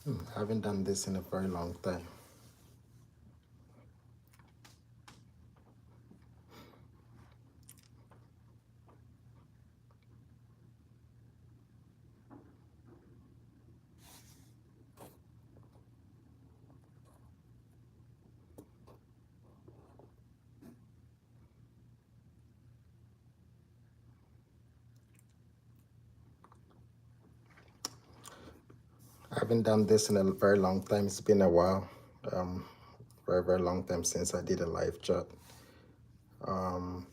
I haven't done this in a very long time. I haven't done this in a very long time. It's been a while. Very, very long time since I did a live chat. Um,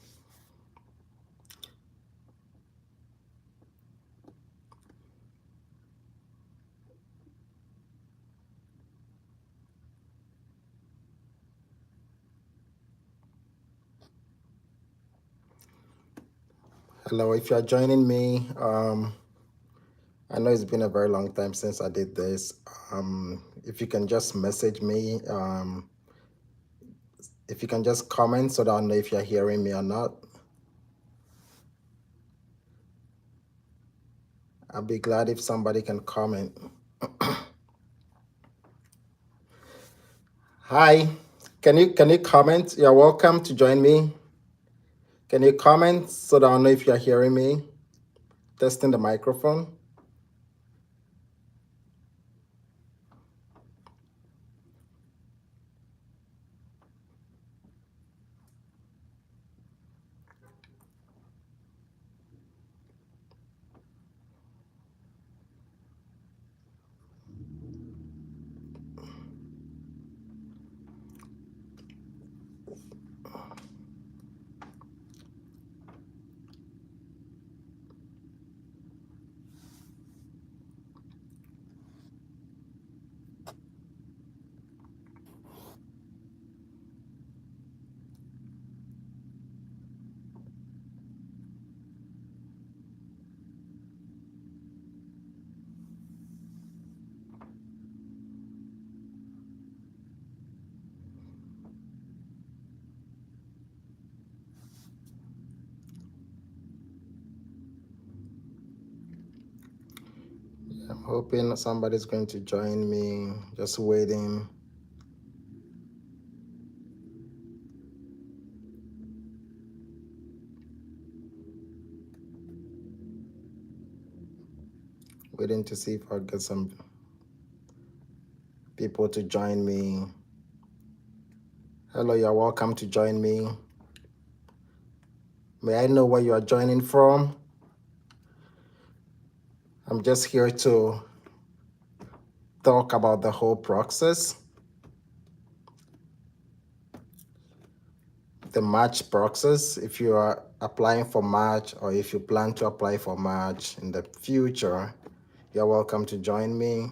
Hello, if you're joining me, I know it's been a very long time since I did this. If you can just message me, if you can just comment so that I know if you're hearing me or not. I'll be glad if somebody can comment. Hi, can you comment? You're welcome to join me. Can you comment so that I know if you're hearing me? Testing the microphone. I'm hoping somebody's going to join me. Just waiting. Waiting to see if I get some people to join me. Hello, you're welcome to join me. May I know where you are joining from? I'm just here to talk about the whole process. The March process, if you are applying for March or if you plan to apply for March in the future, you're welcome to join me.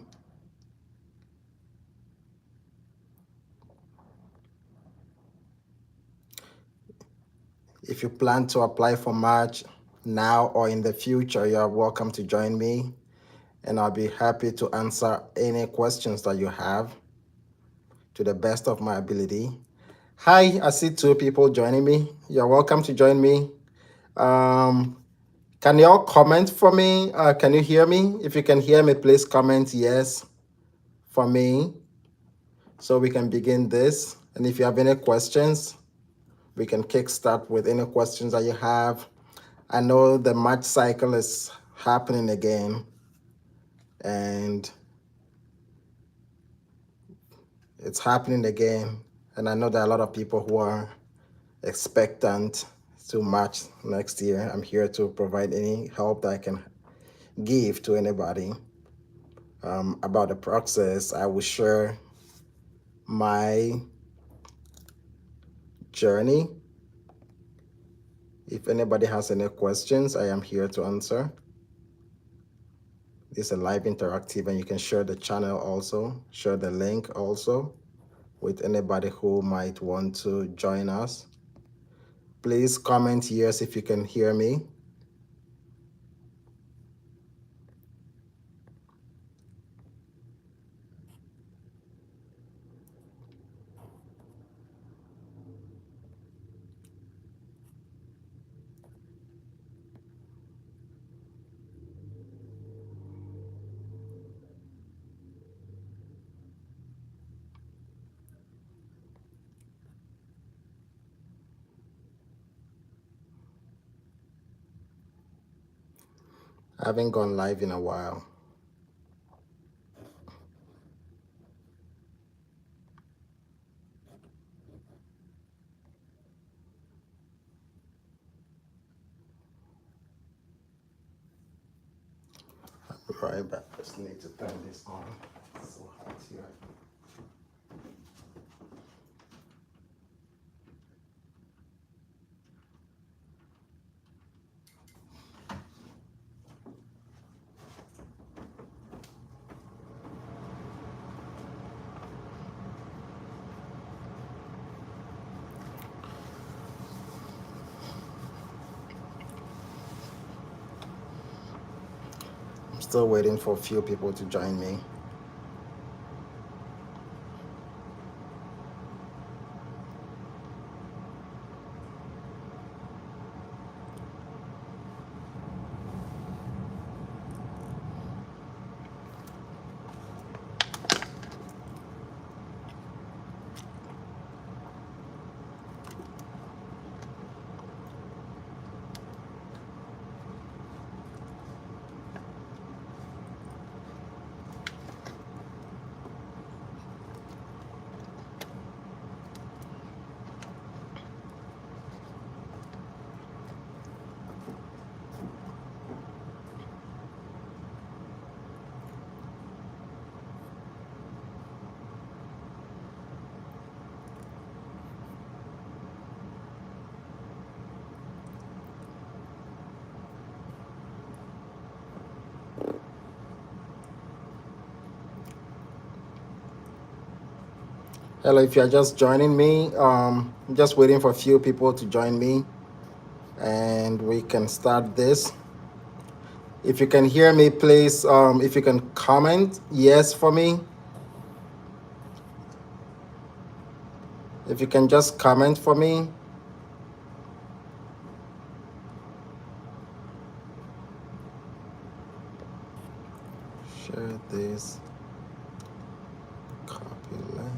If you plan to apply for March now or in the future, you're welcome to join me, and I'll be happy to answer any questions that you have to the best of my ability. Hi, I see two people joining me. You're welcome to join me. Can you all comment for me? Can you hear me? If you can hear me, please comment yes for me so we can begin this. And if you have any questions, we can kickstart with any questions that you have. I know the March cycle is happening again, and it's happening again. And I know there are a lot of people who are expectant to March next year. I'm here to provide any help that I can give to anybody about the process. I will share my journey. If anybody has any questions, I am here to answer. This is a live interactive, and you can share the channel also, share the link also with anybody who might want to join us. Please comment yes if you can hear me. I haven't gone live in a while. I'll be right back. Just need to turn this on. It's so hot here. I'm still waiting for a few people to join me. Hello, if you're just joining me, I'm just waiting for a few people to join me and we can start this. If you can hear me, please, if you can comment yes for me. If you can just comment for me. Share this, copy link.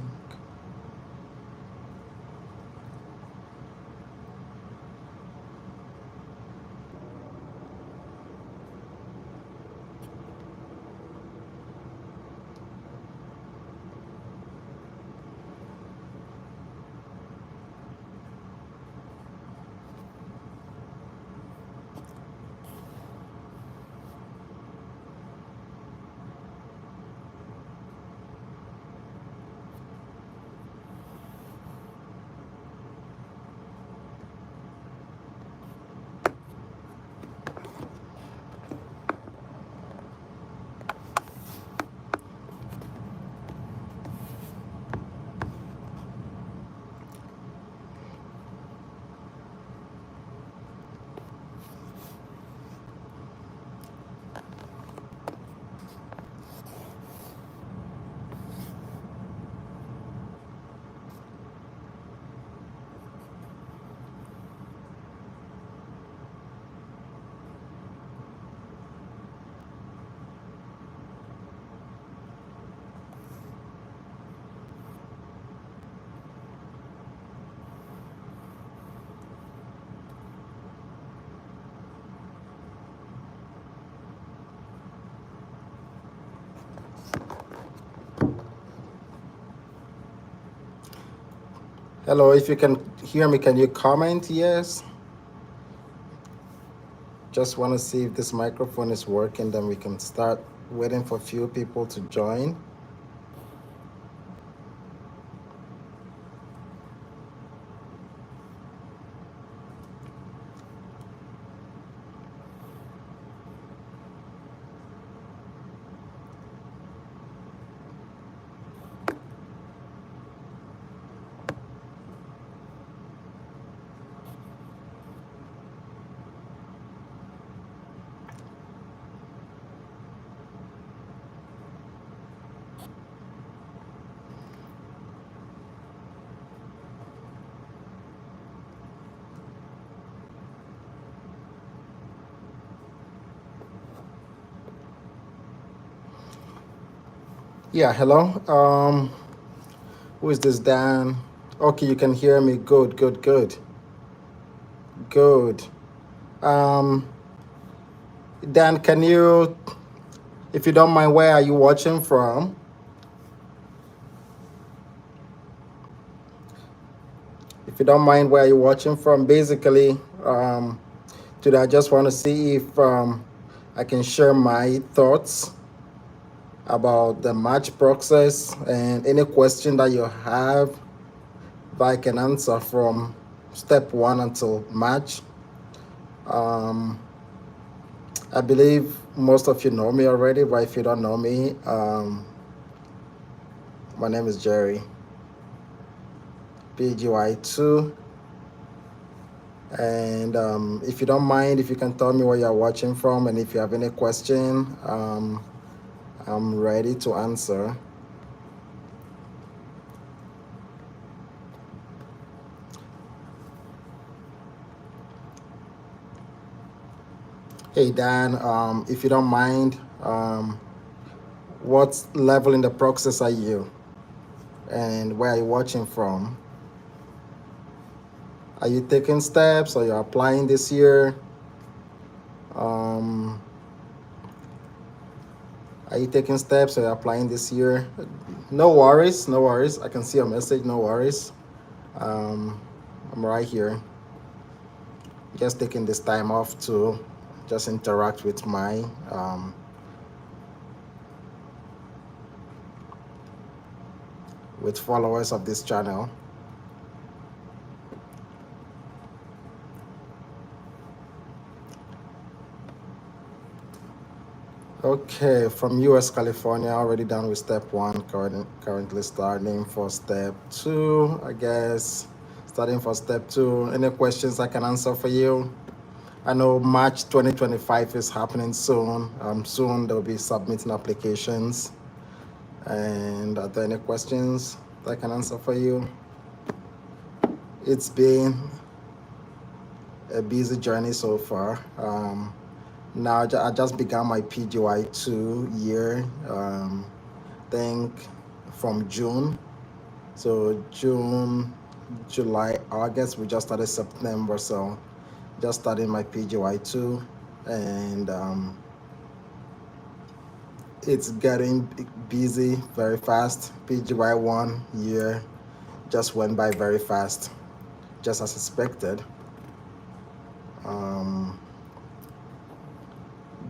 Hello, if you can hear me, can you comment yes? Just want to see if this microphone is working, then we can start waiting for a few people to join. Yeah, hello. Who is this, Dan? Okay, you can hear me. Good, good, good. Good. Um, Dan, can you, if you don't mind, where are you watching from? If you don't mind, where are you watching from? Basically, today I just want to see if I can share my thoughts about the match process and any question that you have that I can answer from step one until match. I believe most of you know me already, but if you don't know me, my name is Jerry, PGY-2. And if you don't mind, if you can tell me where you're watching from, and if you have any question, I'm ready to answer. Hey Dan, if you don't mind, what level in the process are you, and where are you watching from? Are you taking steps, or you're applying this year? Are you taking steps, or you're applying this year? No worries, no worries. I can see your message. No worries. I'm right here. Just taking this time off to just interact with my with followers of this channel. Okay, from US, California, already done with step one, currently starting for step two, I guess. Starting for step two. Any questions I can answer for you? I know March 2025 is happening soon. Soon they'll be submitting applications. And are there any questions that I can answer for you? It's been a busy journey so far. Now I just began my PGY-2 year, I think from June. So June, July, August, we just started September. So just starting my PGY-2, and it's getting busy very fast. PGY-1 year just went by very fast, just as expected.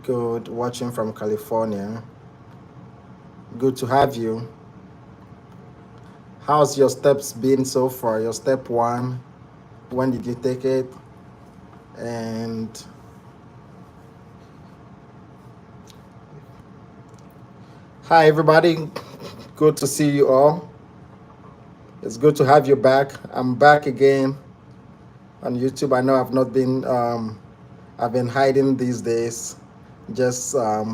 Good, watching from California. Good to have you. How's your steps been so far? Your step one, when did you take it? And hi everybody, good to see you all. It's good to have you back. I'm back again on YouTube. I know I've not been, I've been hiding these days. Just I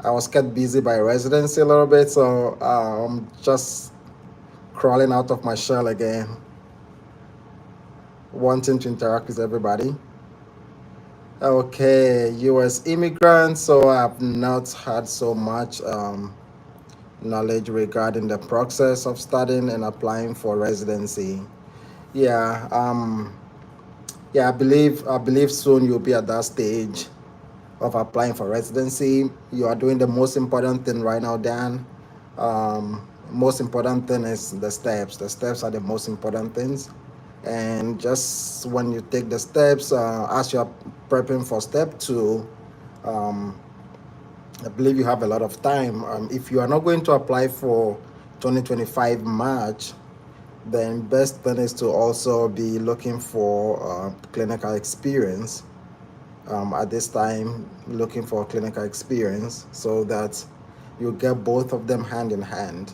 was kept busy by residency a little bit, so I'm just crawling out of my shell again, wanting to interact with everybody. Okay, US immigrant, so I've not had so much knowledge regarding the process of studying and applying for residency. Yeah, I believe soon you'll be at that stage of applying for residency. You are doing the most important thing right now, Dan. Most important thing is the steps. The steps are the most important things. And just when you take the steps, as you're prepping for step two, I believe you have a lot of time. If you are not going to apply for 2025 March, then best thing is to also be looking for clinical experience. At this time, looking for clinical experience so that you get both of them hand in hand,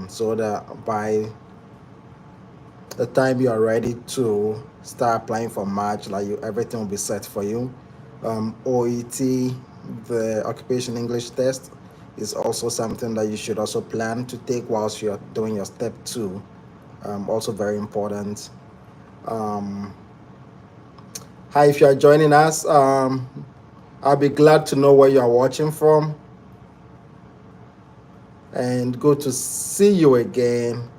so that by the time you are ready to start applying for March, like everything will be set for you. OET, the occupation English test, is also something that you should also plan to take whilst you're doing your step two. Also very important. Hi, if you are joining us, I'll be glad to know where you are watching from, and good to see you again.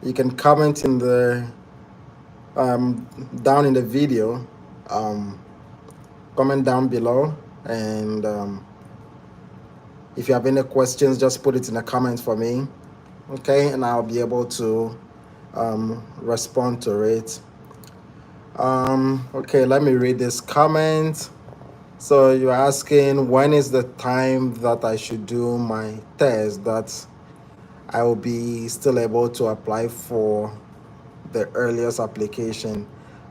You can comment in the down in the video comment down below, and if you have any questions, just put it in the comments for me, okay, and I'll be able to respond to it. Okay, let me read this comment. So you're asking, when is the time that I should do my test that I will be still able to apply for the earliest application?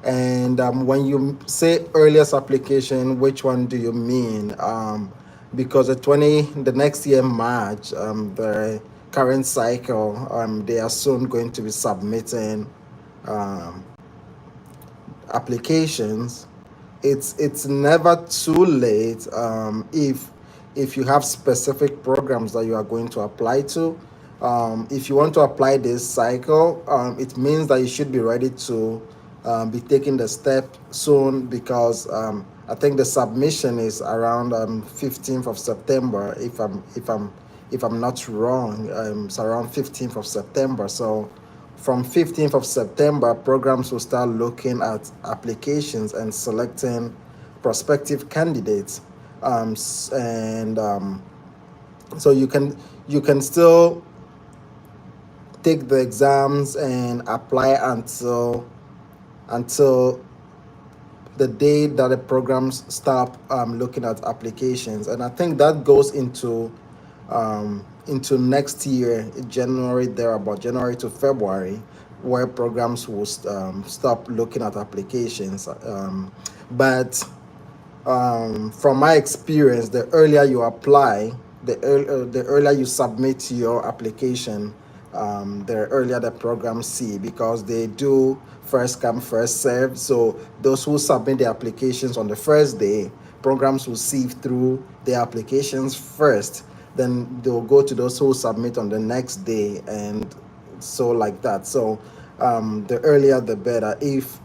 And when you say earliest application, which one do you mean? Because the next year March, the current cycle, they are soon going to be submitting um, applications. It's never too late, if you have specific programs that you are going to apply to. If you want to apply this cycle, it means that you should be ready to be taking the step soon, because I think the submission is around 15th of September, if I'm not wrong. It's around 15th of September. So from 15th of September, programs will start looking at applications and selecting prospective candidates. And so you can still take the exams and apply until the day that the programs stop looking at applications. And I think that goes into next year, January, there about January to February, where programs will stop looking at applications. But from my experience, the earlier you apply, the earlier you submit your application, the earlier the programs see, because they do first come, first serve. So those who submit their applications on the first day, programs will sieve through their applications first. Then they'll go to those who submit on the next day, and so like that. So the earlier the better. If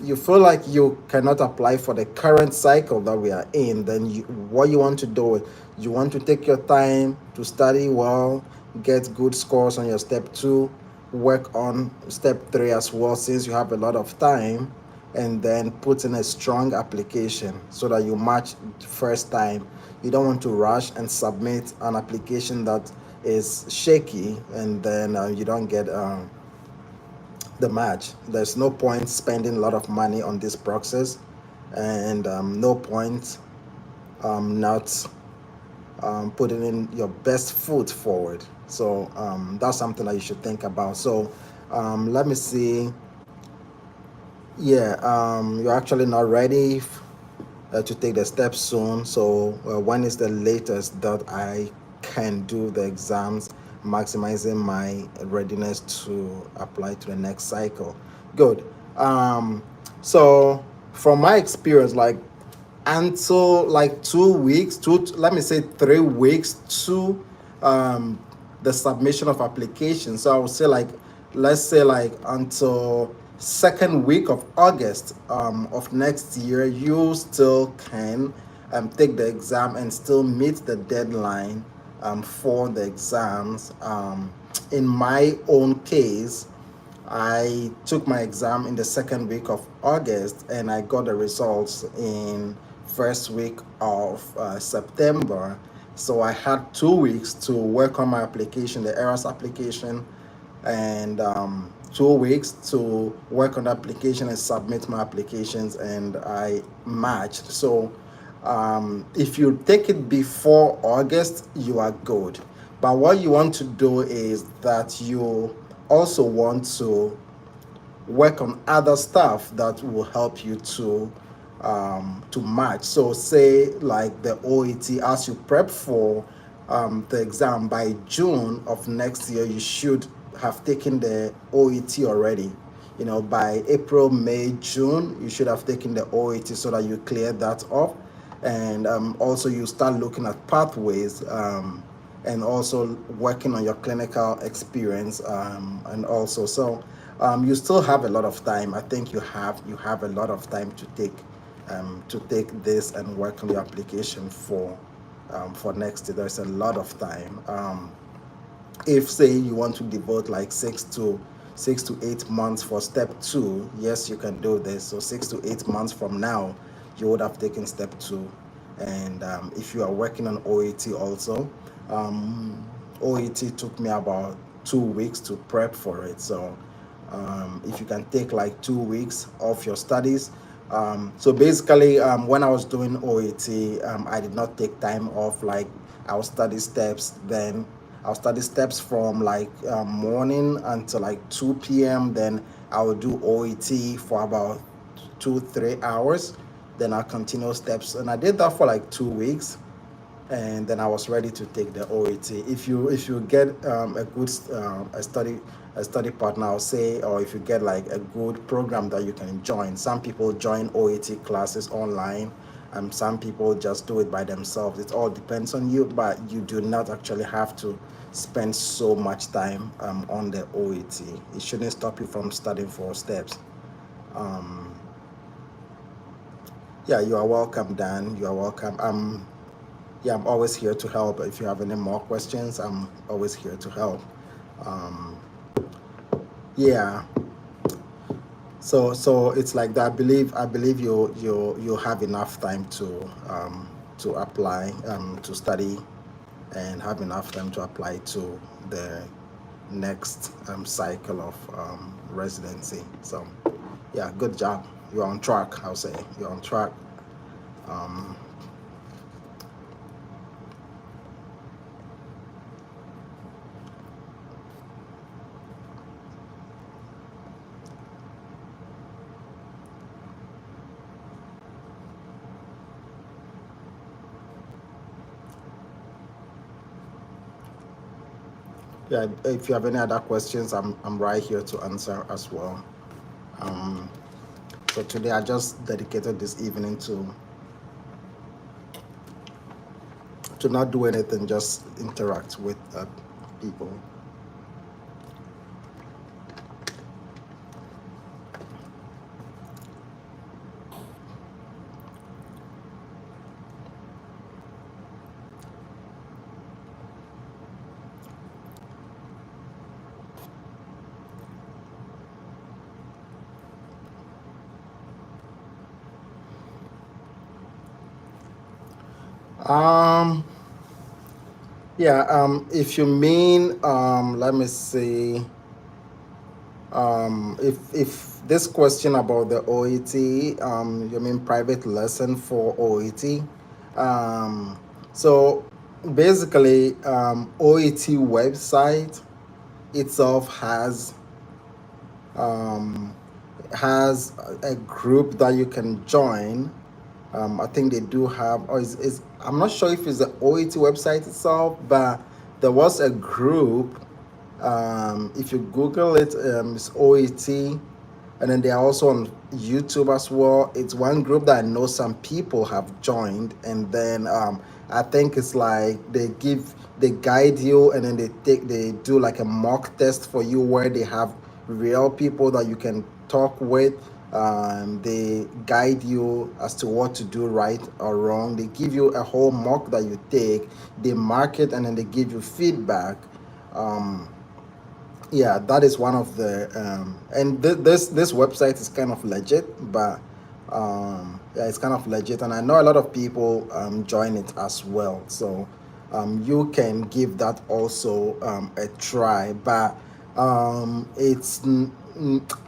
you feel like you cannot apply for the current cycle that we are in, then what you want to do, you want to take your time to study well, get good scores on your step 2, work on step 3 as well, since you have a lot of time, and then put in a strong application so that you match first time. You don't want to rush and submit an application that is shaky, and then you don't get the match. There's no point spending a lot of money on this process, and no point not putting in your best foot forward. So that's something that you should think about. So let me see. Yeah, you're actually not ready to take the steps soon. So when is the latest that I can do the exams, maximizing my readiness to apply to the next cycle? Good. So from my experience, like until like 2 weeks, let me say 3 weeks to the submission of applications. So I would say, like, let's say like until second week of August of next year, you still can take the exam and still meet the deadline for the exams. In my own case, I took my exam in the second week of August, and I got the results in first week of September. So I had 2 weeks to work on my application, the ERAS application, and 2 weeks to work on the application and submit my applications, and I matched. So if you take it before August, you are good. But what you want to do is that you also want to work on other stuff that will help you to match. So say like the OET, as you prep for the exam by June of next year, you should have taken the OET already. By April, May, June, you should have taken the OET so that you clear that off. And also you start looking at pathways, and also working on your clinical experience, and also so you still have a lot of time. I think you have a lot of time to take this and work on your application for next year. There's a lot of time. If say you want to devote like 6 to 8 months for step 2, yes, you can do this. So 6 to 8 months from now, you would have taken step 2. And if you are working on OET also, OET took me about 2 weeks to prep for it. So if you can take like 2 weeks off your studies. So basically, when I was doing OET, I did not take time off. Like I'll study steps, then I'll study steps from like morning until like 2 p.m. Then I will do OET for about 2-3 hours. Then I'll continue steps, and I did that for like 2 weeks, and then I was ready to take the OET. If you get a good study partner, I'll say, or if you get like a good program that you can join. Some people join OET classes online, and some people just do it by themselves. It all depends on you, but you do not actually have to spend so much time on the OET. It shouldn't stop you from studying for steps. Um, yeah, you are welcome, Dan. You are welcome. Yeah, I'm always here to help. If you have any more questions, I'm always here to help. Um, yeah. So it's like that. I believe you have enough time to apply to study, and have enough time to apply to the next cycle of residency. So yeah, good job. You're on track. I'll say you're on track. Um, yeah, if you have any other questions, I'm right here to answer as well. Um, so today I just dedicated this evening to not do anything, just interact with people. Um, yeah, if you mean, let me see, if this question about the OET, you mean private lesson for OET? So basically, OET website itself um, has a group that you can join. I think they do have, or is I'm not sure if it's the OET website itself, but there was a group. If you Google it, it's OET, and then they are also on YouTube as well. It's one group that I know some people have joined, and then I think it's like they guide you, and then they do like a mock test for you where they have real people that you can talk with. They guide you as to what to do right or wrong. They give you a whole mock that you take. They mark it, and then they give you feedback. Um, yeah, that is one of the and this website is kind of legit, but yeah, it's kind of legit, and I know a lot of people join it as well. So you can give that also a try, but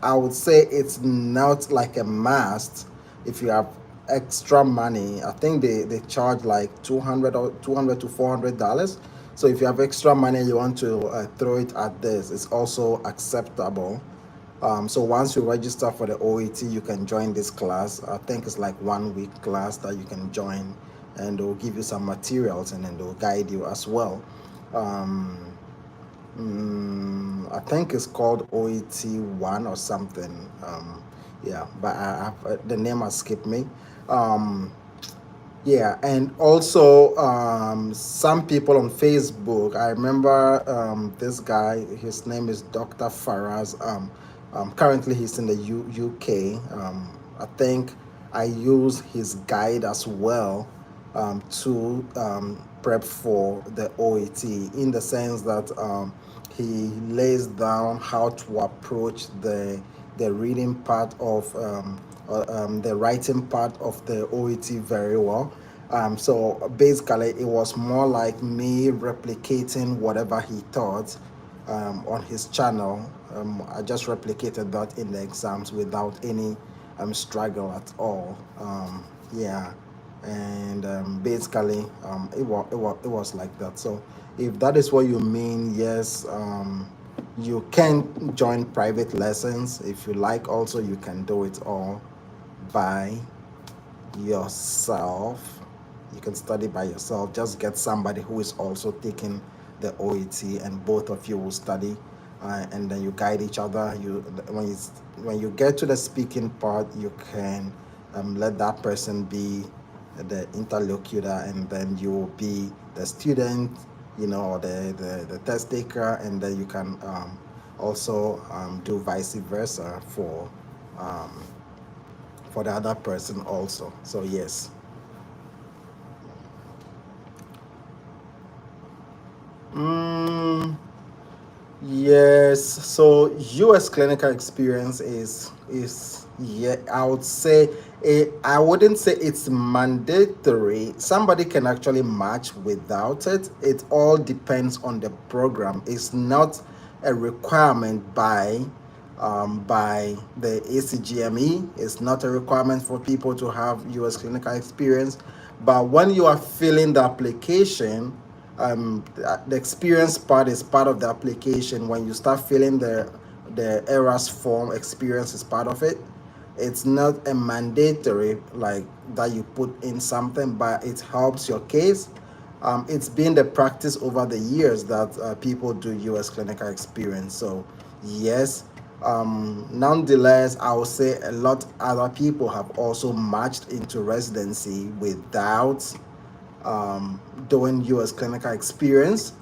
I would say it's not like a must. If you have extra money, I think they charge like 200 to $400. So if you have extra money, you want to throw it at this, it's also acceptable. So once you register for the OET, you can join this class. I think it's like 1 week class that you can join, and they'll give you some materials, and then they'll guide you as well. Um, I think it's called OET1 or something. Yeah, but the name has skipped me. Um, yeah, and also some people on Facebook. I remember this guy. His name is Dr. Faraz. Currently, he's in the UK. I think I use his guide as well to prep for the OET, in the sense that he lays down how to approach the reading part the writing part of the OET very well. So basically, it was more like me replicating whatever he taught on his channel. I just replicated that in the exams without any struggle at all. Yeah, and basically, it was like that. So if that is what you mean, yes. You can join private lessons if you like. Also, you can do it all by yourself. You can study by yourself. Just get somebody who is also taking the OET, and both of you will study, and then you guide each other. When you get to the speaking part, you can let that person be the interlocutor, and then you will be the student, or the test taker, and then you can also do vice versa um, for the other person also. So yes. Mm, yes. So US clinical experience is yeah, I would say I wouldn't say it's mandatory. Somebody can actually match without it. It all depends on the program. It's not a requirement by the ACGME. It's not a requirement for people to have US clinical experience. But when you are filling the application, the experience part is part of the application. When you start filling the errors form, experience is part of it. It's not a mandatory like that you put in something, but it helps your case. It's been the practice over the years that people do US clinical experience. So yes, nonetheless, I would say a lot other people have also matched into residency without doing US clinical experience.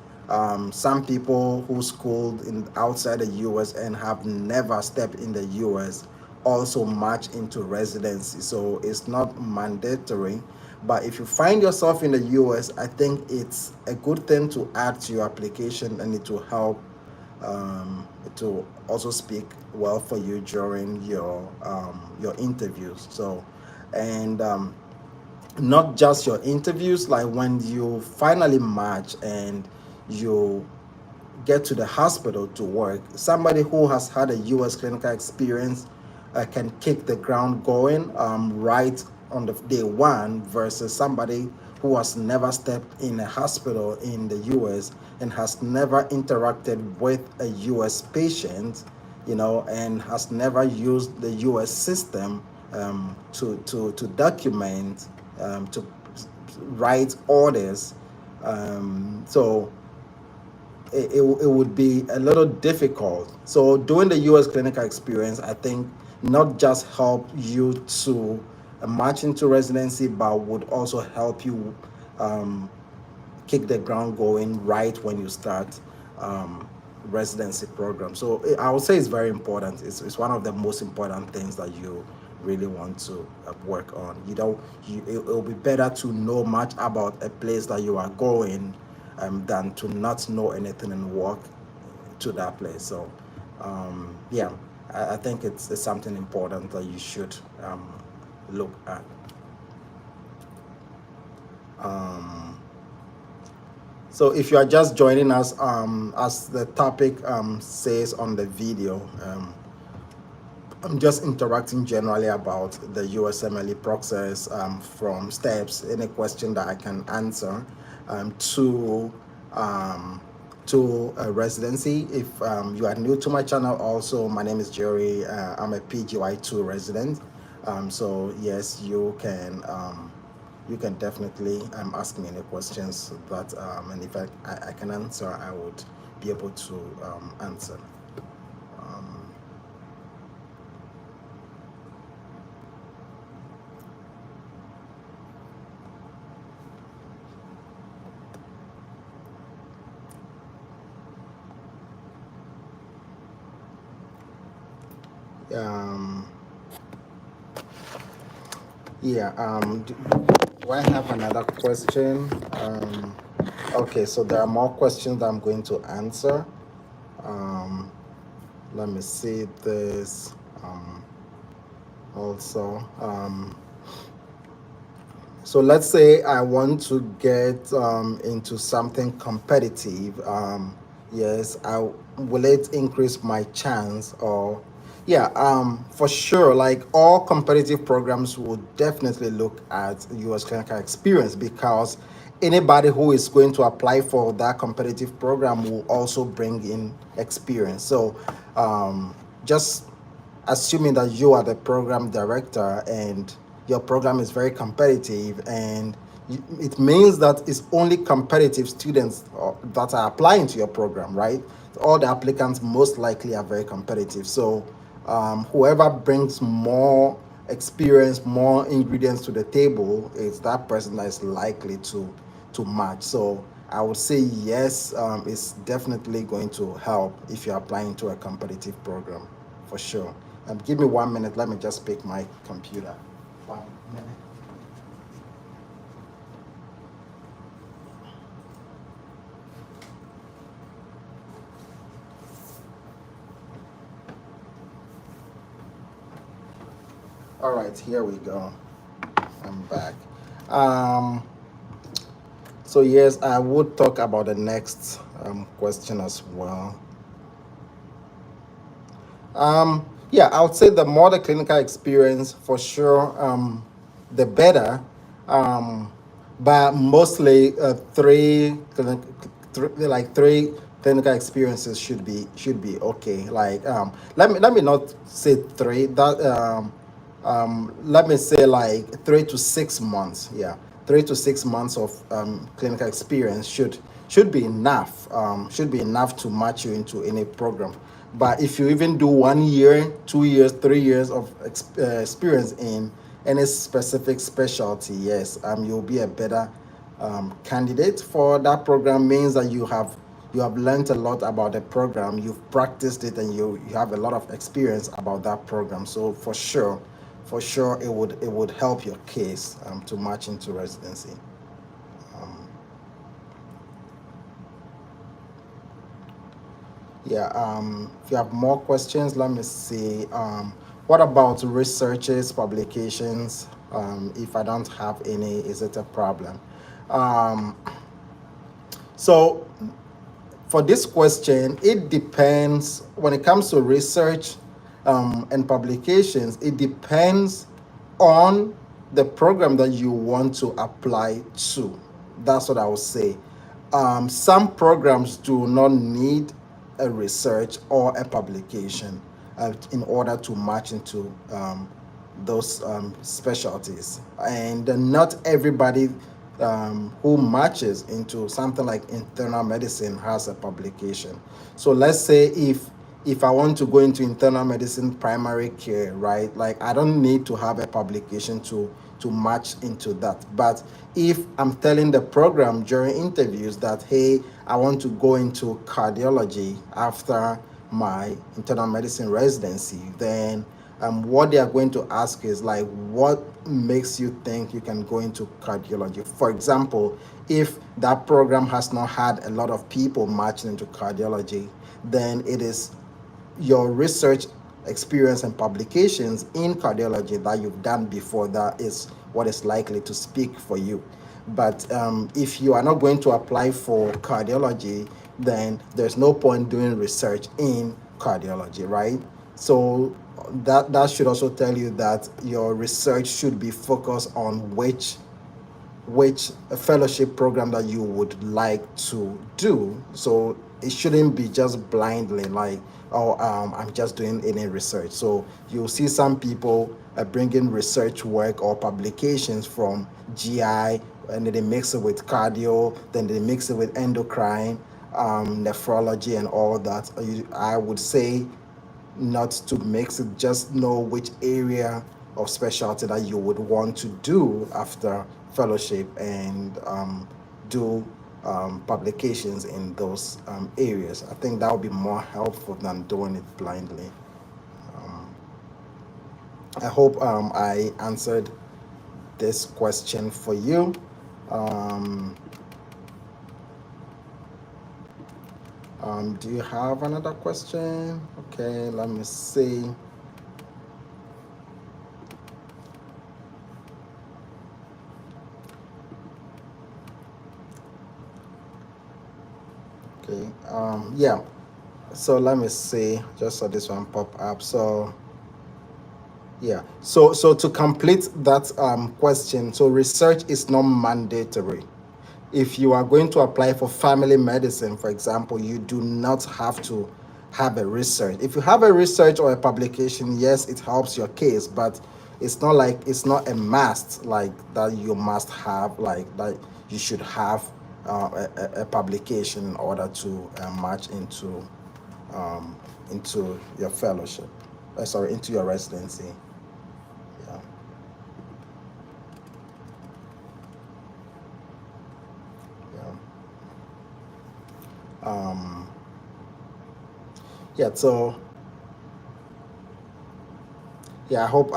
Some people who schooled in outside the US and have never stepped in the US also match into residency. So it's not mandatory. But if you find yourself in the US, I think it's a good thing to add to your application, and it will help to also speak well for you during your interviews. So, and not just your interviews, like when you finally match and you get to the hospital to work, somebody who has had a US clinical experience can kick the ground going right on the day one, versus somebody who has never stepped in a hospital in the US and has never interacted with a US patient, and has never used the US system to document, to write orders. So it would be a little difficult. So doing the US clinical experience, I think, not just help you to match into residency, but would also help you um, kick the ground going right when you start residency program. So I would say it's very important. It's one of the most important things that you really want to work on. It'll be better to know much about a place that you are going than to not know anything and walk to that place. So yeah, I think it's something important that you should look at. Um, So if you are just joining us, as the topic says on the video, I'm just interacting generally about the USMLE process, from steps, any question that I can answer, to um, residency. If you are new to my channel, also, my name is Jerry. I'm a PGY-2 resident. So yes, you can definitely ask me any questions that, and if I can answer, I would be able to answer. Um, um, yeah, do I have another question? Okay, so there are more questions that I'm going to answer. Um, Let me see this. also. So let's say I want to get into something competitive. Yes, will it increase my chance? Or yeah, for sure. Like all competitive programs will definitely look at US clinical experience, because anybody who is going to apply for that competitive program will also bring in experience. So just assuming that you are the program director and your program is very competitive, and it means that it's only competitive students that are applying to your program, right? All the applicants most likely are very competitive. So whoever brings more experience, more ingredients to the table, is that person that is likely to match. So I would say yes, it's definitely going to help if you're applying to a competitive program, for sure. Give me 1 minute. Let me just pick my computer. 1 minute. All right, here we go. I'm back. Um, so yes, I would talk about the next question as well. Yeah, I would say the more the clinical experience, for sure, the better. Um, but mostly like three clinical experiences should be okay. Like let me not say three. Let me say like 3 to 6 months. Yeah, 3 to 6 months of clinical experience should be enough. Should be enough to match you into any program. But if you even do 1 year, 2 years, 3 years of experience in any specific specialty, yes, you'll be a better candidate for that program. Means that you have learned a lot about the program, you've practiced it, and you have a lot of experience about that program. So for sure, it would help your case to match into residency. Um, Yeah, if you have more questions, let me see. What about researches, publications? If I don't have any, is it a problem? Um, so for this question, it depends. When it comes to research and publications, it depends on the program that you want to apply to. That's what I would say. Some programs do not need a research or a publication in order to match into those specialties. And not everybody who matches into something like internal medicine has a publication. So let's say if I want to go into internal medicine primary care, right? Like I don't need to have a publication to match into that. But if I'm telling the program during interviews that, hey, I want to go into cardiology after my internal medicine residency, then what they are going to ask is like, what makes you think you can go into cardiology? For example, if that program has not had a lot of people matching into cardiology, then it is your research experience and publications in cardiology that you've done before that is what is likely to speak for you. But if you are not going to apply for cardiology, then there's no point doing research in cardiology, right? So that should also tell you that your research should be focused on which fellowship program that you would like to do. So it shouldn't be just blindly like, oh, I'm just doing any research. So you'll see some people bringing research work or publications from GI, and then they mix it with cardio, then they mix it with endocrine, nephrology, and all that. I would say not to mix it, just know which area of specialty that you would want to do after fellowship, and do publications in those areas. I think that would be more helpful than doing it blindly. Um, I hope I answered this question for you. Um, do you have another question? Okay, let me see. Okay. Yeah. So let me see. Just saw this one pop up. So yeah. So to complete that question, so research is not mandatory. If you are going to apply for family medicine, for example, you do not have to have a research. If you have a research or a publication, yes, it helps your case, but it's not a must like that you must have like that you should have a publication in order to match um, into your fellowship. Sorry, into your residency. Yeah. Yeah. Um, yeah. So yeah, I hope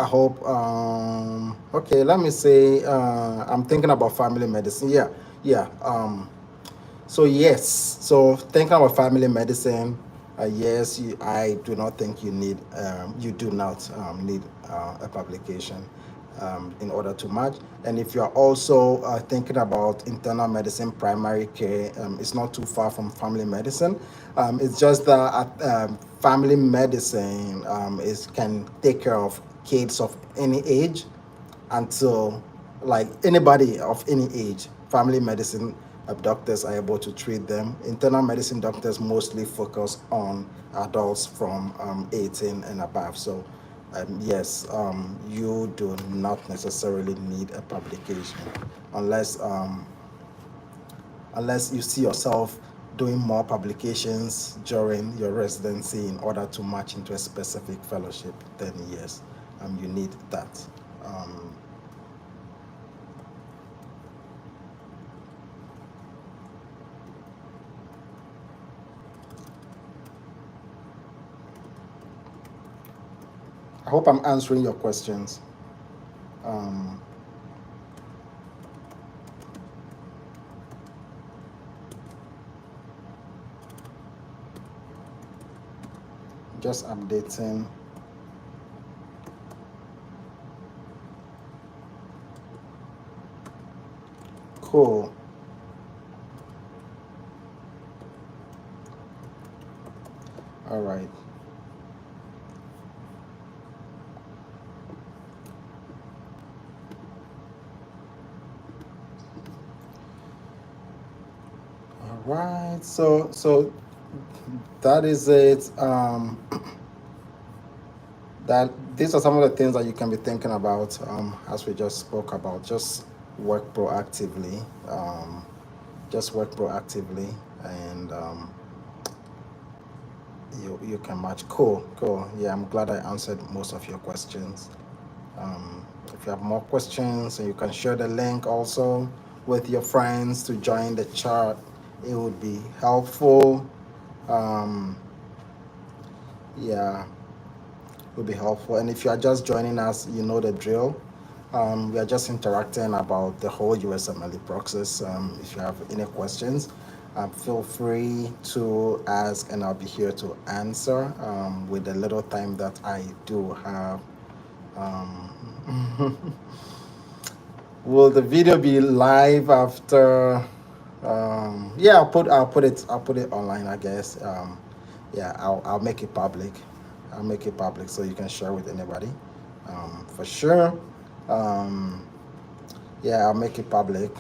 okay, let me say I'm thinking about family medicine. Yeah. Yeah. So yes, so thinking about family medicine, yes, I do not think you do not need a publication in order to match. And if you are also thinking about internal medicine, primary care, it's not too far from family medicine. It's just that family medicine is can take care of kids of any age until like anybody of any age. Family medicine doctors are able to treat them. Internal medicine doctors mostly focus on adults from 18 and above. So yes, you do not necessarily need a publication unless unless you see yourself doing more publications during your residency in order to match into a specific fellowship, then yes, you need that. um, I hope I'm answering your questions. Um, just updating. Cool. All right. All right. So that is it. That these are some of the things that you can be thinking about as we just spoke about. Just work proactively. Just work proactively, and you can match. Cool. Cool. Yeah, I'm glad I answered most of your questions. If you have more questions, and you can share the link also with your friends to join the chat, it would be helpful. Um, yeah, it would be helpful. And if you are just joining us, you know the drill. We are just interacting about the whole USMLE process. If you have any questions, feel free to ask, and I'll be here to answer with the little time that I do have. Um, Will the video be live after? Yeah, I'll put it online. I guess. Yeah, I'll make it public. I'll make it public so you can share with anybody. For sure. Um, yeah, I'll make it public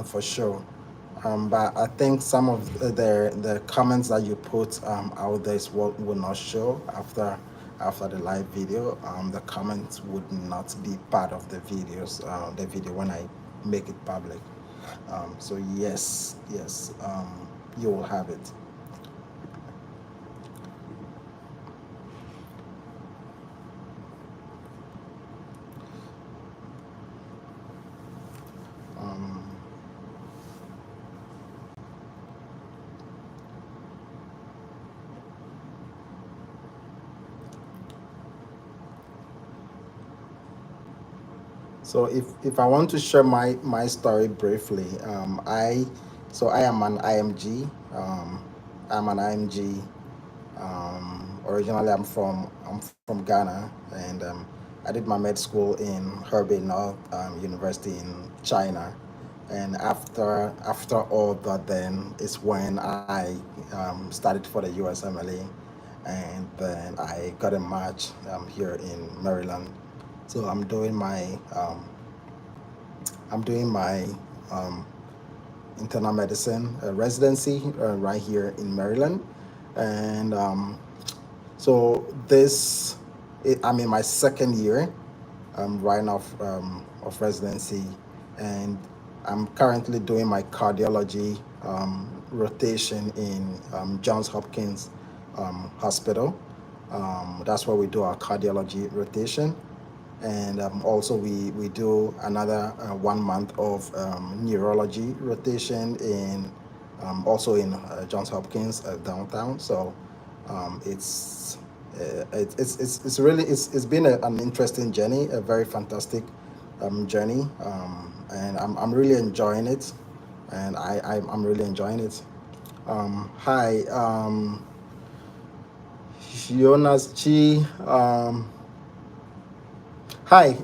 for sure. But I think some of the comments that you put out there is what will not show after the live video. The comments would not be part of the video when I make it public. So yes, you will have it. Um, so if I want to share my story briefly, I am an IMG. I'm an IMG. Originally, I'm from Ghana, and I did my med school in Hebei North University in China, And after all that, then is when I started for the USMLE, and then I got a match here in Maryland. So I'm doing my um, internal medicine residency right here in Maryland, and so I'm in my second year right now of residency, and I'm currently doing my cardiology rotation in Johns Hopkins Hospital. That's where we do our cardiology rotation, and also we do another 1 month of neurology rotation in also in Johns Hopkins downtown. So it's really it's been an interesting journey, a very fantastic journey, and I'm really enjoying it, and I'm really enjoying it. Hi, Jonas Chi. Hi,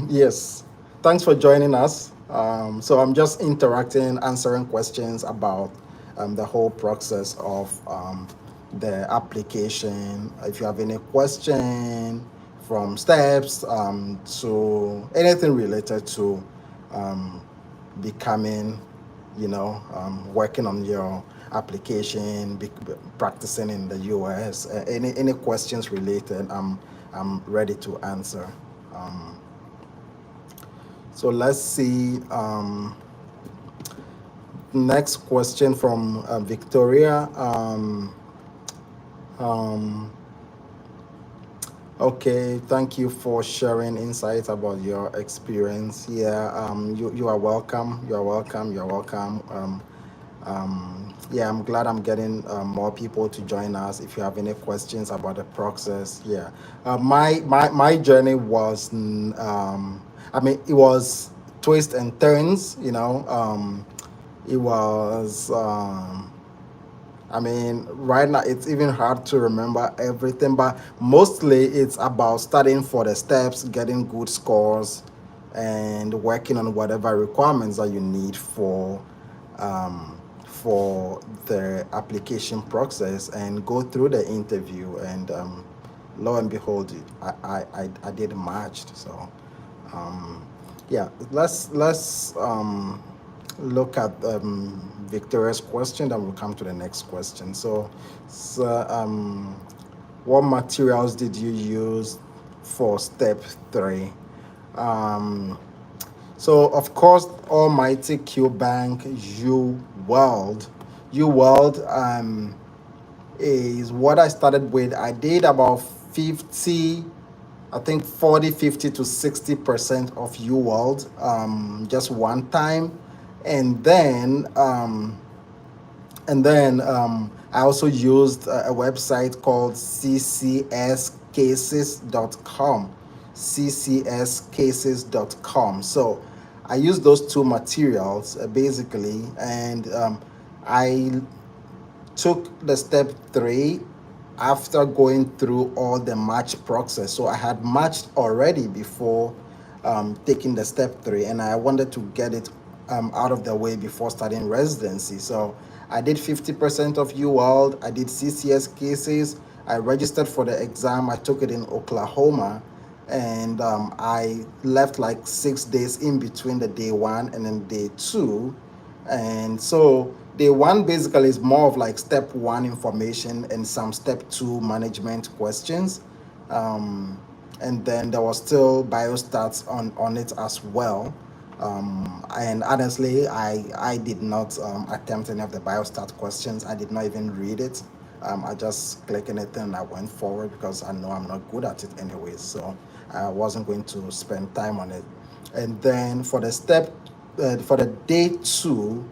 yes, thanks for joining us. So I'm just interacting, answering questions about the whole process of the application. If you have any question from steps to anything related to um, becoming, working on your application, practicing in the US, any questions related, I'm ready to answer. Um, so let's see. Next question from Victoria. Um, okay, thank you for sharing insights about your experience. Yeah, you are welcome. You are welcome. You are welcome. Yeah, I'm glad I'm getting more people to join us. If you have any questions about the process, yeah, my journey was, I mean, it was twists and turns. It was. I mean, right now it's even hard to remember everything, but mostly it's about studying for the steps, getting good scores, and working on whatever requirements that you need for the application process, and go through the interview. And lo and behold, I did matched. So yeah, let's look at Victoria's question, then we'll come to the next question. So what materials did you use for step 3? Um, so of course, Almighty Q Bank, U World is what I started with. I did about 50, I think 40, 50 to 60% of UWorld just one time. And then I also used a website called ccscases.com. ccscases.com. So I used those two materials basically, and I took the step 3 after going through all the match process. So I had matched already before taking the step 3, and I wanted to get it out of the way before starting residency. So I did 50% of UWorld, I did CCS cases, I registered for the exam, I took it in Oklahoma, and I left like 6 days in between the day 1 and then day 2. And so day 1 basically is more of like step 1 information and some step 2 management questions. Um, and then there was still biostats on it as well. And honestly, I did not attempt any of the biostat questions. I did not even read it. I just clicked anything and I went forward because I know I'm not good at it anyways. So I wasn't going to spend time on it. And then for the day two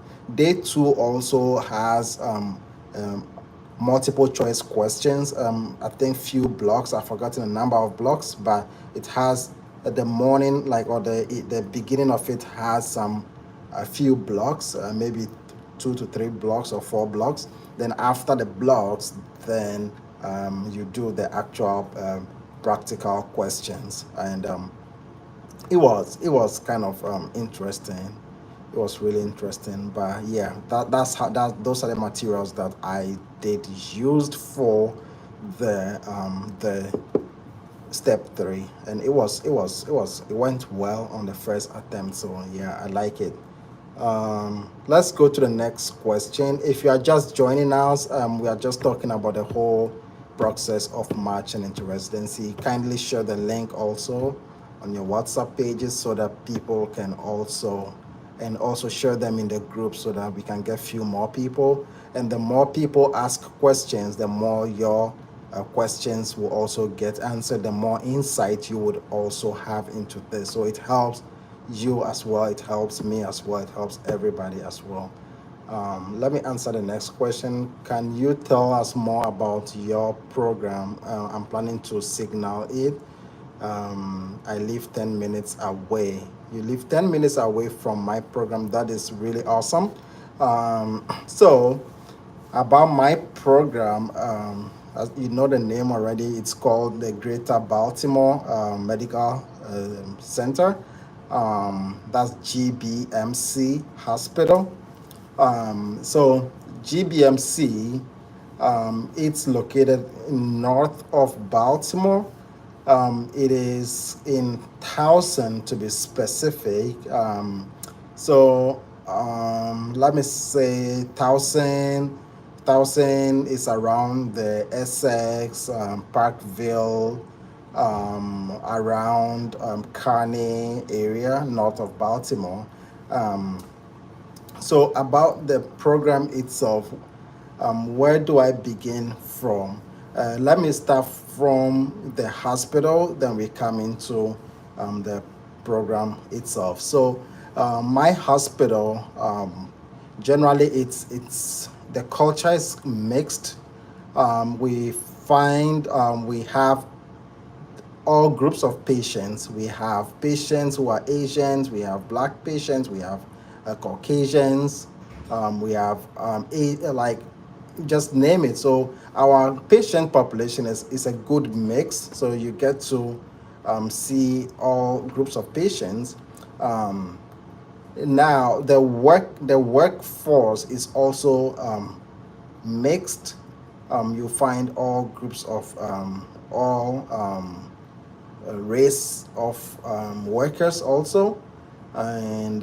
also has multiple choice questions. I think few blocks. I've forgotten the number of blocks, but it has the morning, like, or the beginning of it has a few blocks, maybe 2 to 3 blocks or 4 blocks. Then after the blocks, then you do the actual practical questions, and it was kind of interesting. It was really interesting. But yeah, those are the materials that I did used for the step three, and it went well on the first attempt. So yeah, I like it. Let's go to the next question. If you are just joining us, we are just talking about the whole process of matching into residency. Kindly share the link also on your WhatsApp pages so that people can also, and also share them in the group so that we can get few more people. And the more people ask questions, the more your questions will also get answered, the more insight you would also have into this. So it helps you as well, it helps me as well, it helps everybody as well. Let me answer the next question. Can you tell us more about your program? I'm planning to signal it. I live 10 minutes away. You live 10 minutes away from my program. That is really awesome. So, about my program, as you know the name already, it's called the Greater Baltimore Medical Center. That's GBMC Hospital. So GBMC, it's located north of Baltimore. It is in Towson to be specific. Let me say Towson is around the Essex, Parkville, around Kearney area, north of Baltimore. Um, so about the program itself, where do I begin from? Let me start from the hospital, then we come into the program itself. So my hospital, generally it's the culture is mixed. We find we have all groups of patients. We have patients who are Asians, we have black patients, we have Caucasians, we have like just name it. So our patient population is a good mix. So you get to see all groups of patients. Um, Now the workforce is also mixed. You find all groups of all race of workers also, and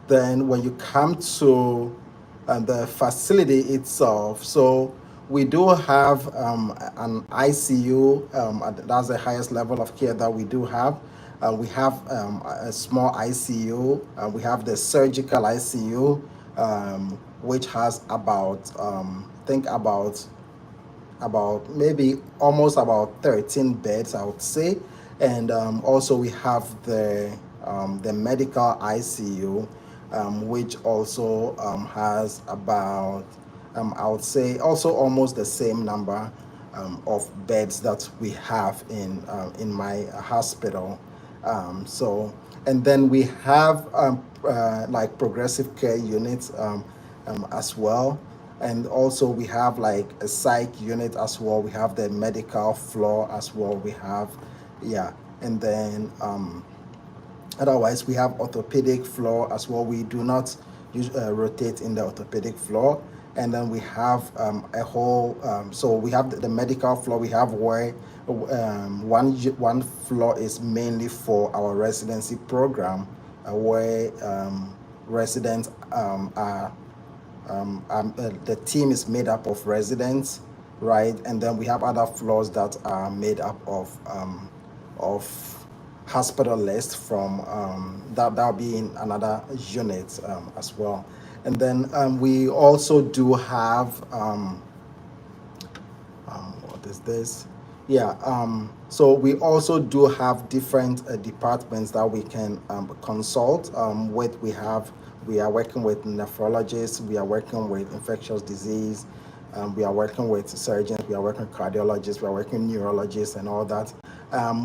then when you come to the facility itself, so we do have an ICU. That's the highest level of care that we do have. We have a small ICU. We have the surgical ICU, which has about think about maybe almost about 13 beds, I would say. And also we have the medical ICU, which also has about, I would say, also almost the same number of beds that we have in my hospital. So, and then we have like progressive care units as well. And also we have like a psych unit as well. We have the medical floor as well. We have, yeah. And then otherwise, we have orthopedic floor as well. We do not rotate in the orthopedic floor. And then we have a whole, so we have the medical floor. We have where one floor is mainly for our residency program, where residents the team is made up of residents, right? And then we have other floors that are made up of hospitalists from that'll be in another unit as well. And then we also do have what is this? Yeah. So we also do have different departments that we can consult with. We are working with nephrologists. We are working with infectious disease. We are working with surgeons. We are working with cardiologists. We are working with neurologists and all that.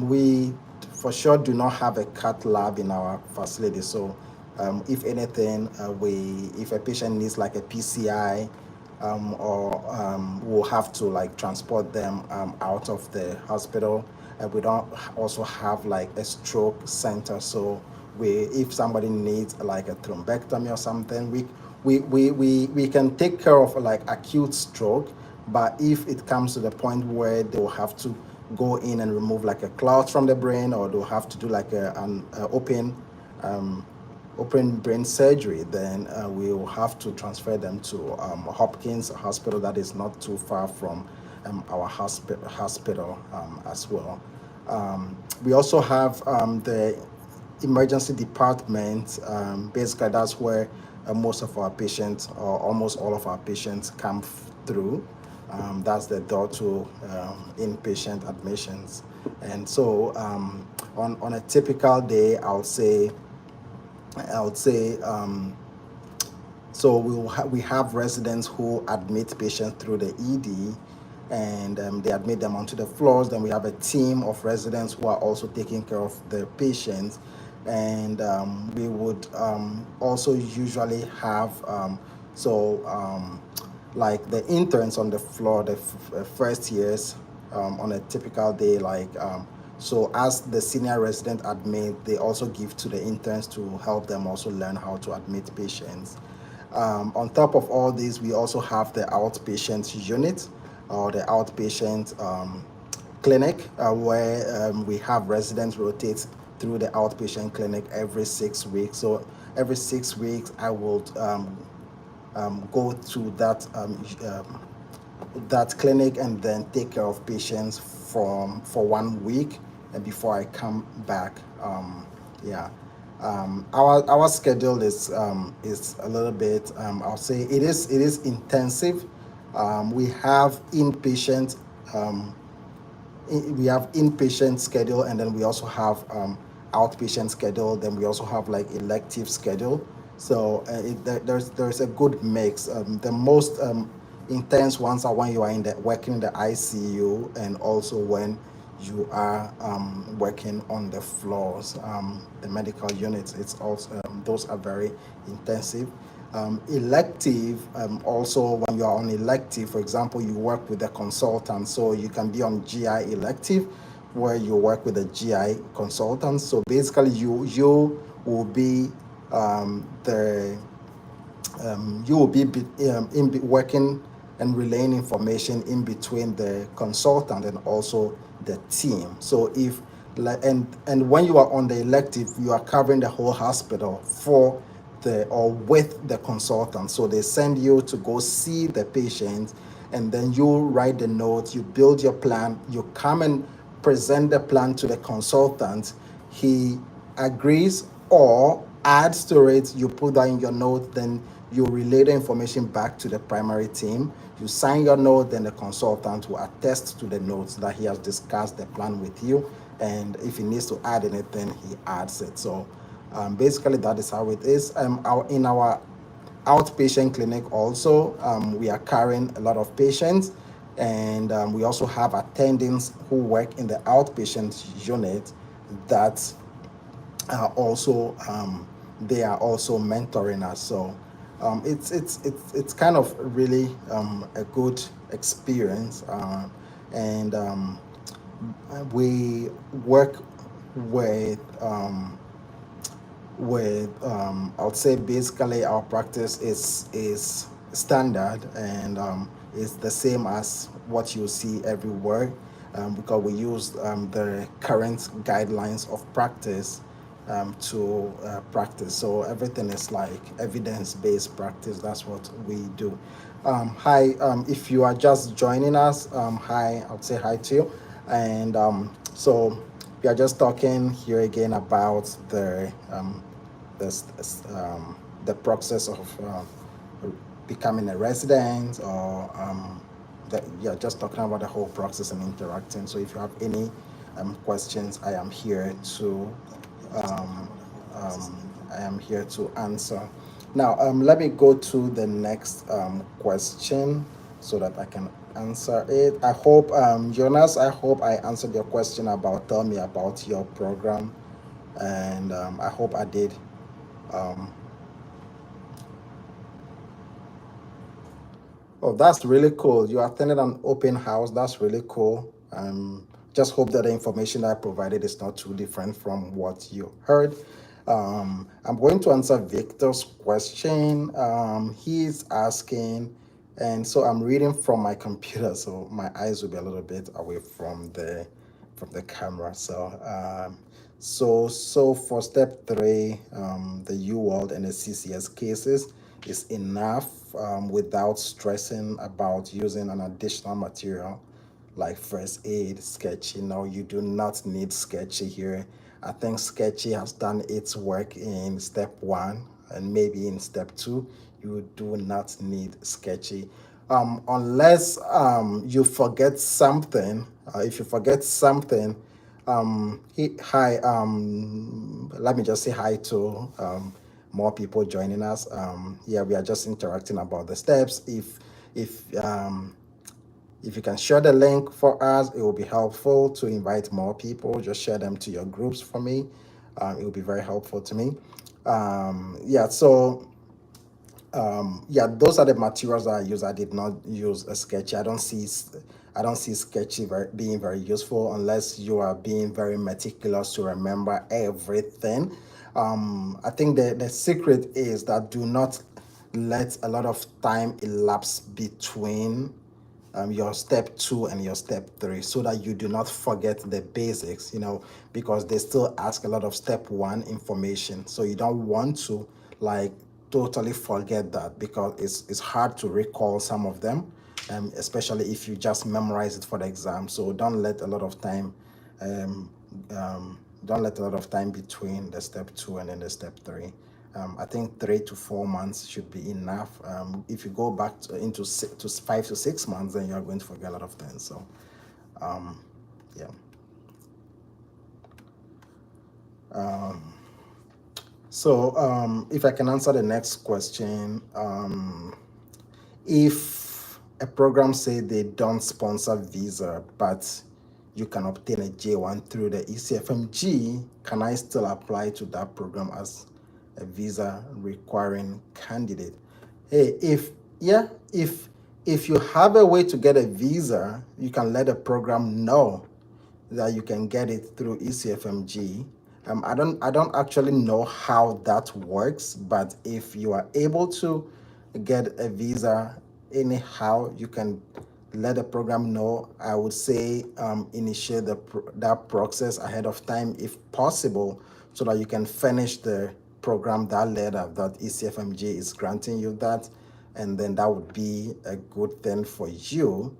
We for sure do not have a cath lab in our facility. So if anything, if a patient needs like a PCI, or we'll have to like transport them out of the hospital. We don't also have like a stroke center, so if somebody needs like a thrombectomy or something, we can take care of like acute stroke. But if it comes to the point where they will have to go in and remove like a clot from the brain, or they'll have to do like an um, open brain surgery, then we'll have to transfer them to Hopkins Hospital that is not too far from our hospital as well. We also have the emergency department. Basically, that's where most of our patients, or almost all of our patients, come through. That's the door to inpatient admissions. And so on a typical day, I would say so we have residents who admit patients through the ED, and they admit them onto the floors. Then we have a team of residents who are also taking care of the patients, and we would also usually have like the interns on the floor, the first years, on a typical day, so as the senior resident admit, they also give to the interns to help them also learn how to admit patients. On top of all this, we also have the outpatient unit, or the outpatient clinic, where we have residents rotate through the outpatient clinic every 6 weeks. So every 6 weeks, I will go to that clinic and then take care of patients for 1 week, and before I come back. Yeah. Our schedule is a little bit, I'll say it is intensive. We have inpatient um, we have inpatient schedule, and then we also have outpatient schedule. Then we also have like elective schedule. So there's a good mix. The most intense ones are when you are working in the ICU, and also when you are working on the floors, the medical units. It's also those are very intensive. Elective, also when you are on elective, for example, you work with a consultant, so you can be on GI elective, where you work with a GI consultant. So basically, you will be the you will be working and relaying information in between the consultant and also the team. So if and when you are on the elective, you are covering the whole hospital for the or with the consultant. So they send you to go see the patient, and then you write the notes, you build your plan, you come and present the plan to the consultant. He agrees or adds to it. You put that in your note, then you relay the information back to the primary team. You sign your note, then the consultant will attest to the notes that he has discussed the plan with you, and if he needs to add anything, he adds it. So basically, that is how it is. In our outpatient clinic also, we are carrying a lot of patients, and we also have attendings who work in the outpatient unit that are also they are also mentoring us. So it's kind of really a good experience, and we work with I'll say basically our practice is standard, and it's the same as what you see everywhere, because we use the current guidelines of practice to practice. So everything is like evidence-based practice. That's what we do. Hi, if you are just joining us, hi, I'll say hi to you. And so we are just talking here again about the process of becoming a resident, or yeah, just talking about the whole process and interacting. So if you have any questions, um, I am here to answer. Now, let me go to the next question so that I can answer it. I hope, Jonas, I hope I answered your question about tell me about your program, and I hope I did. Um, oh, that's really cool. You attended an open house. That's really cool. Just hope that the information I provided is not too different from what you heard. I'm going to answer Victor's question. He's asking, and so I'm reading from my computer, so my eyes will be a little bit away from the camera. So for step three, the UWorld and the CCS cases is enough without stressing about using an additional material like first aid, sketchy. No, you do not need sketchy here. I think sketchy has done its work in step one and maybe in step two. You do not need sketchy. Unless you forget something. If you forget something, hi, let me just say hi to more people joining us. Yeah, we are just interacting about the steps. If you can share the link for us, it will be helpful to invite more people. Just share them to your groups for me. It will be very helpful to me. Yeah, so yeah, those are the materials that I use. I did not use a sketchy. I don't see sketchy being very useful unless you are being very meticulous to remember everything. I think the secret is that do not let a lot of time elapse between your step two and your step three so that you do not forget the basics, because they still ask a lot of step one information. So you don't want to like totally forget that because it's hard to recall some of them, especially if you just memorize it for the exam. So um, don't let a lot of time between the step two and then the step three. I think 3 to 4 months should be enough. If you go back into 5 to 6 months, then you're going to forget a lot of things. So, yeah. So, if I can answer the next question, if a program say they don't sponsor visa, but you can obtain a J1 through the ECFMG, can I still apply to that program as a visa requiring candidate? Hey, if you have a way to get a visa, you can let the program know that you can get it through ECFMG. I don't actually know how that works, but if you are able to get a visa anyhow, you can let the program know. I would say initiate that process ahead of time if possible, so that you can finish the program that letter that ECFMG is granting you that, and then that would be a good thing for you.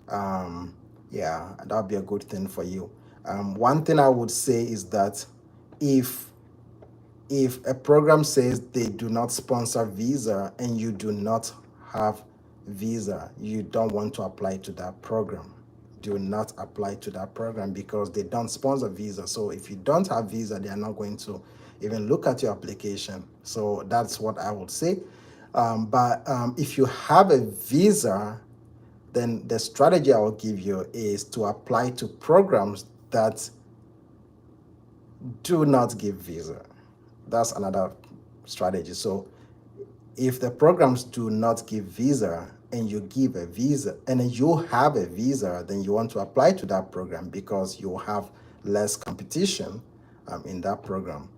Yeah, that would be a good thing for you. One thing I would say is that if if a program says they do not sponsor visa and you do not have visa, you don't want to apply to that program. Do not apply to that program because they don't sponsor visa. So if you don't have visa, they are not going to even look at your application. So that's what I would say. But if you have a visa, then the strategy I will give you is to apply to programs that do not give visa. That's another strategy. So if the programs do not give visa and you give a visa and you have a visa, then you want to apply to that program because you have less competition in that program.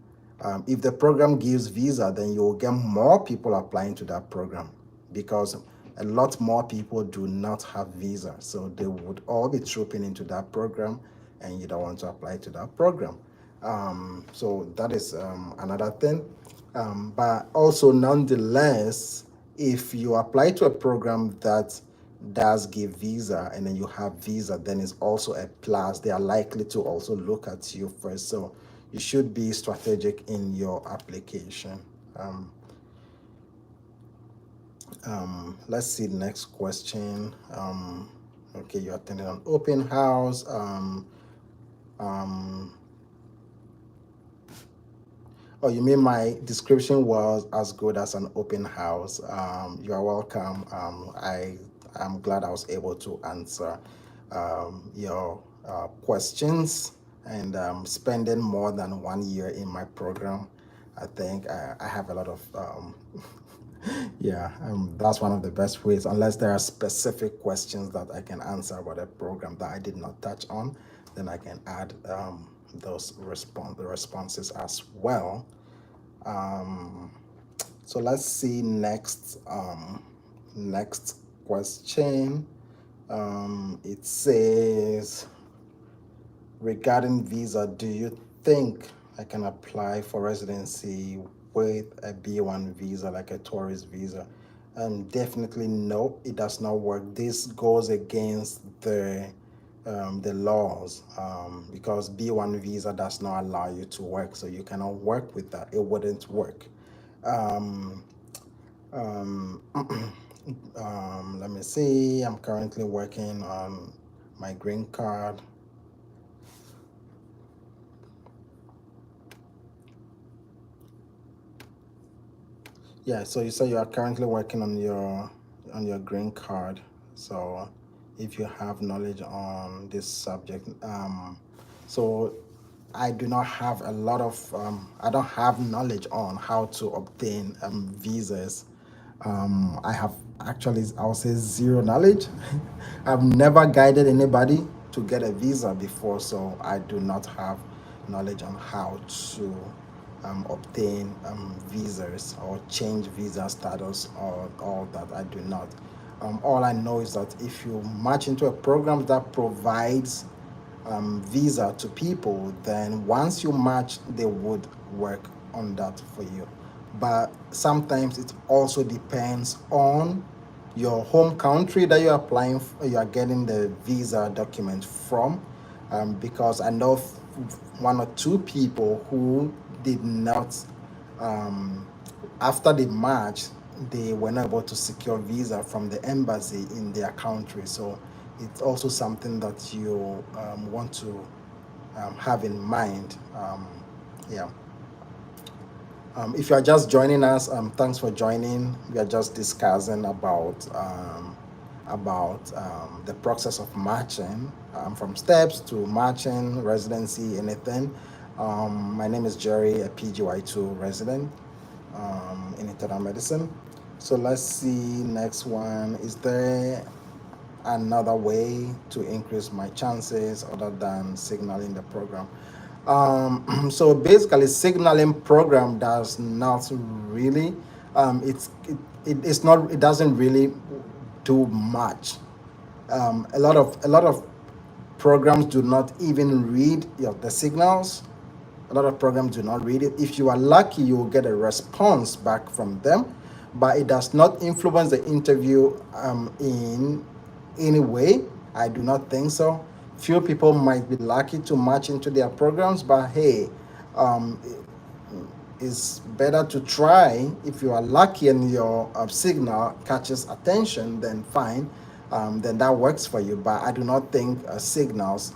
If the program gives visa, then you will get more people applying to that program because a lot more people do not have visa. So they would all be trooping into that program and you don't want to apply to that program. So that is another thing. But also, nonetheless, if you apply to a program that does give visa and then you have visa, then it's also a plus. They are likely to also look at you first. So you should be strategic in your application. Let's see the next question. Okay, you attended an open house. Um, Oh, you mean my description was as good as an open house? You are welcome. I'm glad I was able to answer your questions. And spending more than 1 year in my program, I think I have a lot of yeah. That's one of the best ways. Unless there are specific questions that I can answer about a program that I did not touch on, then I can add the responses as well. Um, so let's see next question. It says, regarding visa, do you think I can apply for residency with a B1 visa, like a tourist visa? Definitely no, it does not work. This goes against the laws, because B1 visa does not allow you to work, so you cannot work with that. It wouldn't work. Um, um, Let me see. I'm currently working on my green card. Yeah, so you say you are currently working on your green card. So if you have knowledge on this subject, so I do not have a lot of I don't have knowledge on how to obtain visas. I have actually, I would say, zero knowledge. I've never guided anybody to get a visa before, so I do not have knowledge on how to obtain visas or change visa status or all that. I do not. All I know is that if you match into a program that provides visa to people, then once you match, they would work on that for you. But sometimes it also depends on your home country that you're applying for, you are getting the visa document from, because I know one or two people who did not, um, after the match, they were not able to secure visa from the embassy in their country. So it's also something that you want to have in mind. Yeah. If you are just joining us, thanks for joining. We are just discussing about the process of matching, from steps to matching, residency, anything. My name is Jerry, a PGY-2 resident in internal medicine. So let's see, next one. Is there another way to increase my chances other than signaling the program? So basically, signaling program does not really, it's not, it doesn't really do much. A lot of programs do not even read the signals. A lot of programs do not read it. If you are lucky, you will get a response back from them, but it does not influence the interview in any way. I do not think so. Few people might be lucky to match into their programs, but hey, um, it's better to try. If you are lucky and your signal catches attention, then fine, then that works for you. But I do not think signals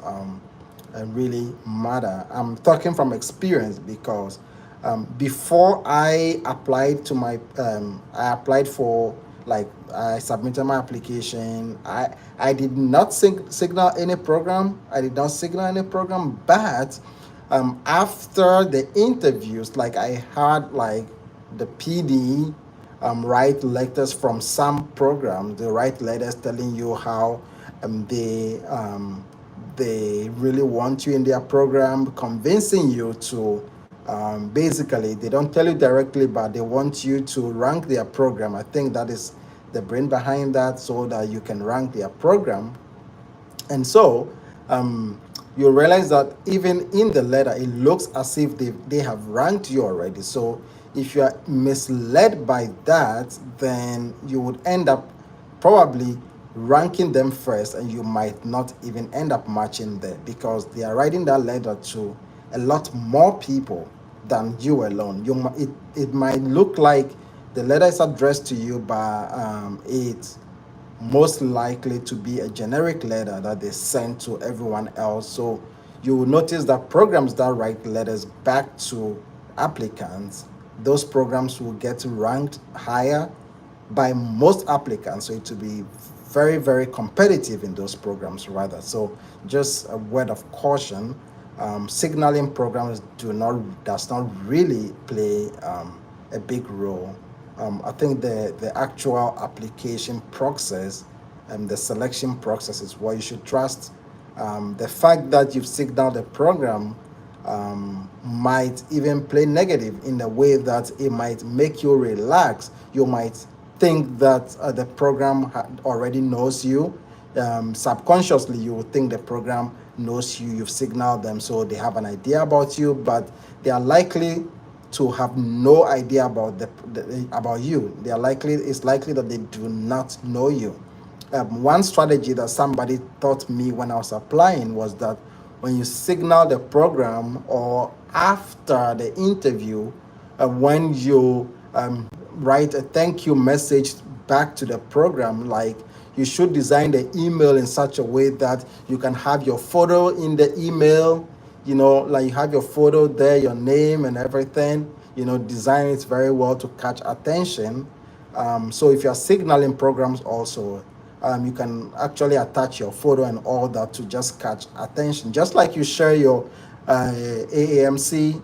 really matter. I'm talking from experience because before I applied for, like, I submitted my application. I did not signal any program. I did not signal any program, but after the interviews, like, I had, like, the PD write letters from some programs. They write letters telling you how they really want you in their program, convincing you to, basically, they don't tell you directly, but they want you to rank their program. I think that is the brain behind that, so that you can rank their program. And so you realize that even in the letter, it looks as if they have ranked you already. So if you are misled by that, then you would end up probably ranking them first, and you might not even end up matching there, because they are writing that letter to a lot more people than you alone. It might look like the letter is addressed to you, but it's most likely to be a generic letter that they send to everyone else. So you will notice that programs that write letters back to applicants, those programs will get ranked higher by most applicants. So it will be very, very competitive in those programs rather. So just a word of caution, signaling programs does not really play a big role. I think the actual application process and the selection process is what you should trust. The fact that you've signaled a program might even play negative in the way that it might make you relax. You might think that the program already knows you. Subconsciously, you will think the program knows you. You've signaled them, so they have an idea about you, but they are likely to have no idea about about you. They are likely It's likely that they do not know you. One strategy that somebody taught me when I was applying was that when you signal the program or after the interview, when you write a thank you message back to the program, like you should design the email in such a way that you can have your photo in the email, like you have your photo there, your name and everything, design it very well to catch attention. So if you're signaling programs also, you can actually attach your photo and all that to just catch attention. Just like you share your AAMC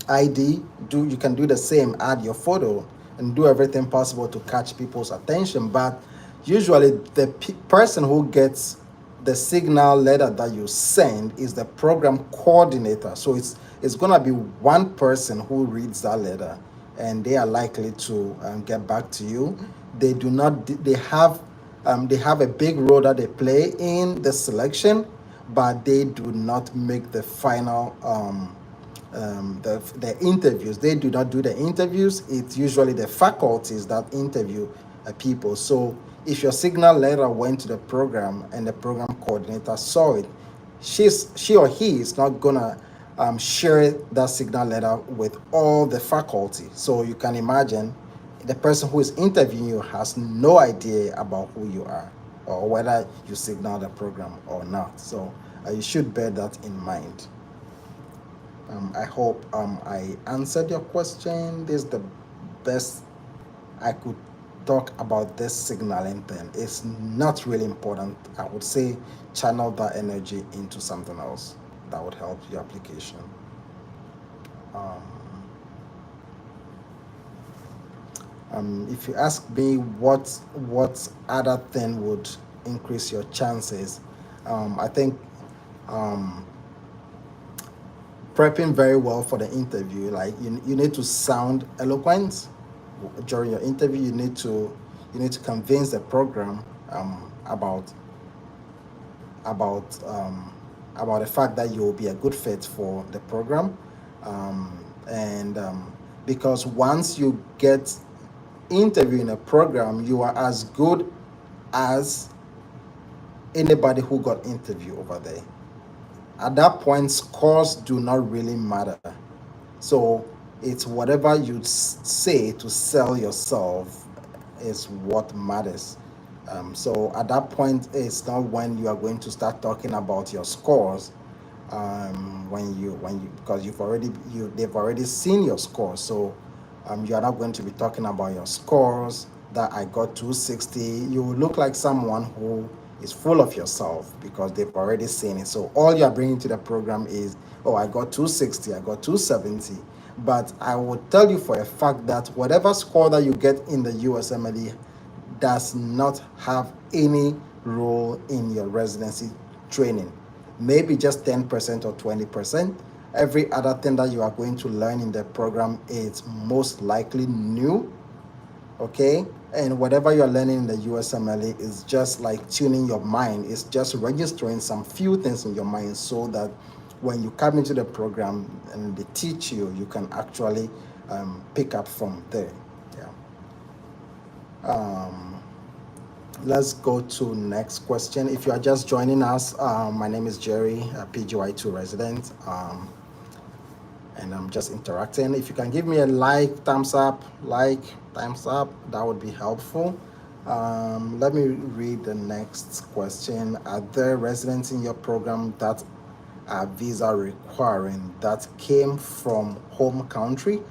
ID, you can do the same, add your photo and do everything possible to catch people's attention. But usually the person who gets the signal letter that you send is the program coordinator. So it's gonna be one person who reads that letter, and they are likely to get back to you. They do not. They have a big role that they play in the selection, but they do not make the final the interviews. They do not do the interviews. It's usually the faculties that interview people. So if your signal letter went to the program and the program coordinator saw it, she or he is not gonna share that signal letter with all the faculty. So you can imagine the person who is interviewing you has no idea about who you are or whether you signal the program or not. So you should bear that in mind. I hope I answered your question. This is the best I could talk about this signaling thing. It's not really important. I would say channel that energy into something else that would help your application. If you ask me what other thing would increase your chances, I think prepping very well for the interview. Like you need to sound eloquent during your interview. You need to convince the program about the fact that you will be a good fit for the program, and because once you get interview in a program, you are as good as anybody who got interview over there. At that point, scores do not really matter. So it's whatever you say to sell yourself is what matters. So at that point, it's not when you are going to start talking about your scores. When you because they've already seen your scores. So you are not going to be talking about your scores, that I got 260. You will look like someone who is full of yourself because they've already seen it. So all you're bringing to the program is, oh, I got 260, I got 270. But I will tell you for a fact that whatever score that you get in the USMLE does not have any role in your residency training. Maybe just 10% or 20%. Every other thing that you are going to learn in the program is most likely new. Okay, and whatever you're learning in the USMLE is just like tuning your mind. It's just registering some few things in your mind so that when you come into the program and they teach you, you can actually pick up from there. Yeah. Let's go to next question. If you are just joining us, my name is Jerry, a PGY-2 resident. And I'm just interacting. If you can give me a thumbs up, that would be helpful. Let me read the next question. Are there residents in your program that are visa requiring that came from home country,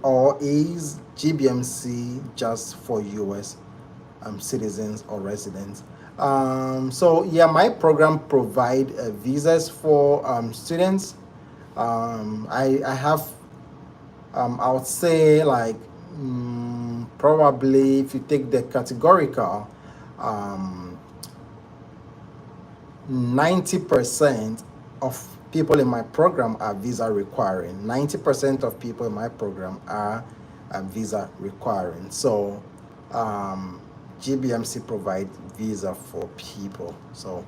or is GBMC just for US citizens or residents? So yeah, my program provide visas for students. I have, I would say, like probably if you take the categorical, 90% of people in my program are visa requiring. 90% of people in my program are visa requiring. So GBMC provides visa for people. So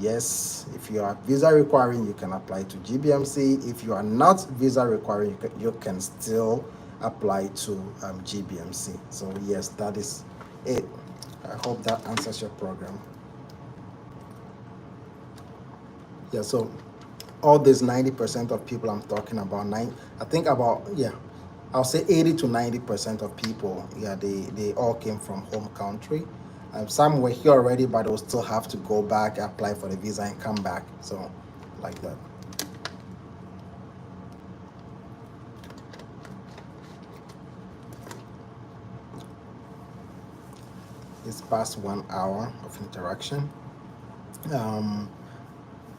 yes, if you are visa requiring, you can apply to GBMC. If you are not visa requiring, you can still apply to GBMC. So yes, that is it. I hope that answers your program. Yeah, so all these 90% of people I'm talking about, I think about, yeah, I'll say 80 to 90% of people, yeah, they all came from home country. Some were here already, but they'll still have to go back, apply for the visa, and come back. So, like that. It's past 1 hour of interaction.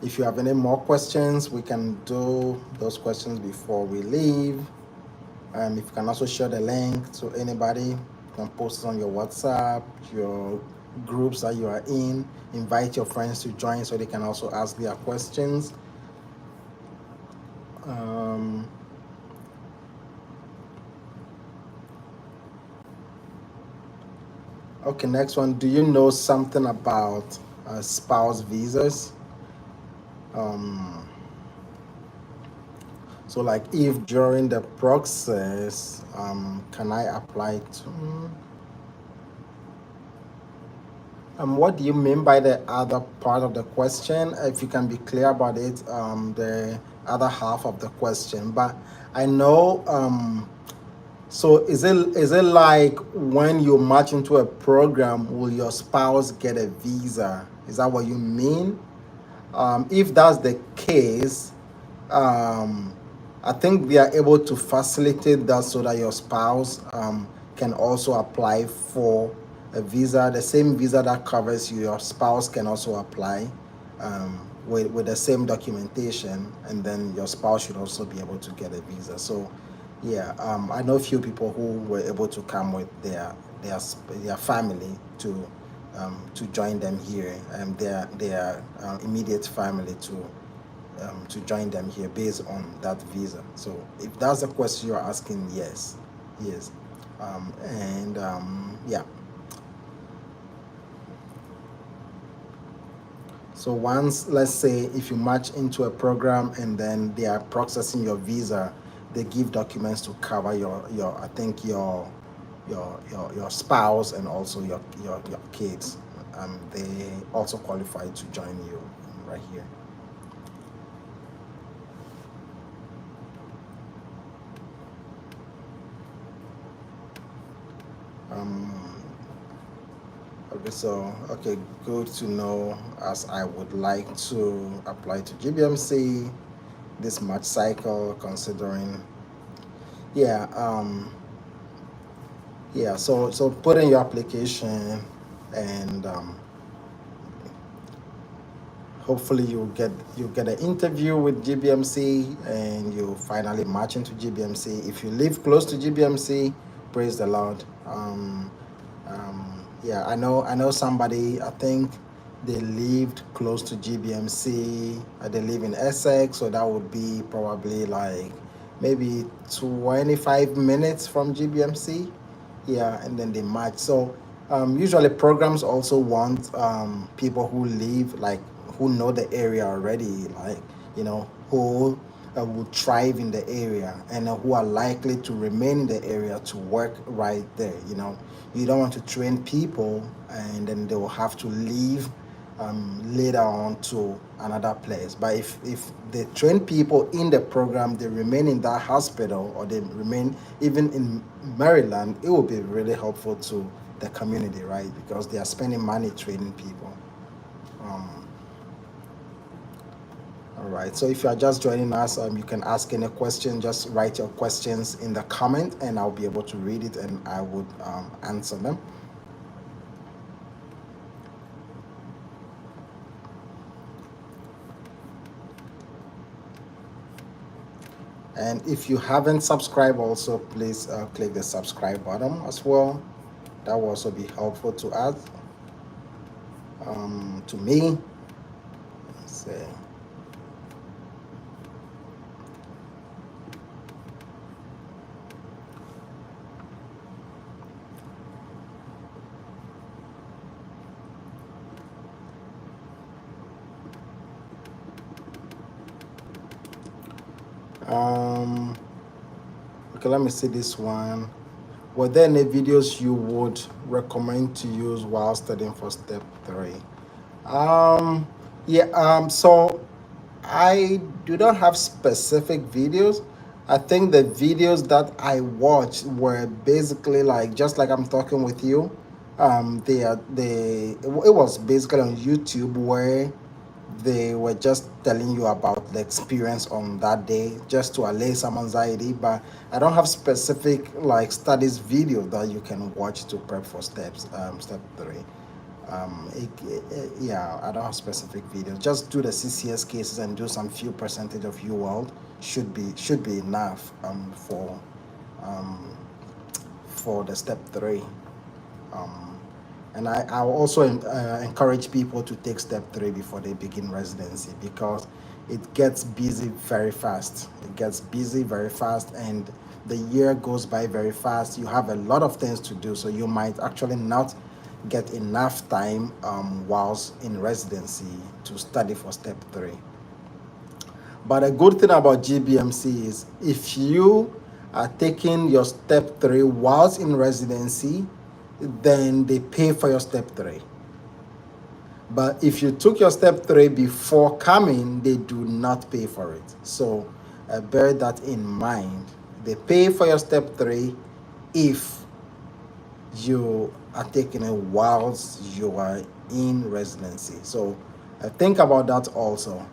If you have any more questions, we can do those questions before we leave. If you can also share the link to anybody, you can post it on your WhatsApp, your groups that you are in. Invite your friends to join so they can also ask their questions. Okay, next one. Do you know something about spouse visas? So, like, if during the process, can I apply to? What do you mean by the other part of the question? If you can be clear about it, the other half of the question. But I know, so is it like when you match into a program, will your spouse get a visa? Is that what you mean? If that's the case, um, I think they are able to facilitate that so that your spouse can also apply for a visa. The same visa that covers you, your spouse can also apply with the same documentation, and then your spouse should also be able to get a visa. So, yeah, I know a few people who were able to come with their family to join them here, and their immediate family to join them here based on that visa. So if that's the question you're asking, yes, yes, and yeah. So once, let's say, if you match into a program and then they are processing your visa, they give documents to cover your I think your spouse and also your kids. They also qualify to join you right here. Okay, so okay, good to know, as I would like to apply to GBMC this March cycle, considering, yeah, yeah. So put in your application, and hopefully you get an interview with GBMC, and you finally match into GBMC. If you live close to GBMC, praise the Lord. Yeah, I know somebody, I think they lived close to GBMC. They live in Essex, so that would be probably like maybe 25 minutes from GBMC. Yeah, and then they match. So usually programs also want people who live, like, who know the area already, like, who will thrive in the area, and who are likely to remain in the area to work right there. You don't want to train people and then they will have to leave later on to another place. But if they train people in the program, they remain in that hospital, or they remain even in Maryland, it will be really helpful to the community, right? Because they are spending money training people. All right. So if you are just joining us, you can ask any question. Just write your questions in the comment, and I'll be able to read it, and I would answer them. And if you haven't subscribed, also please click the subscribe button as well. That will also be helpful to us, to me. Let's see. Um, okay, let me see this one. Were there any videos you would recommend to use while studying for step 3? Um, yeah, so I do not have specific videos. I think the videos that I watched were basically like just like I'm talking with you. It was basically on YouTube where they were just telling you about the experience on that day just to allay some anxiety. But I don't have specific like studies video that you can watch to prep for step 3. Yeah, I don't have specific videos. Just do the CCS cases and do some few percentage of UWorld should be enough um, for the step 3. Um, and I will also encourage people to take step 3 before they begin residency, because it gets busy very fast. It gets busy very fast, and the year goes by very fast. You have a lot of things to do, so you might actually not get enough time whilst in residency to study for step 3. But a good thing about GBMC is if you are taking your step 3 whilst in residency, then they pay for your step 3. But if you took your step 3 before coming, they do not pay for it. So bear that in mind. They pay for your step 3 if you are taking it whilst you are in residency. So think about that also.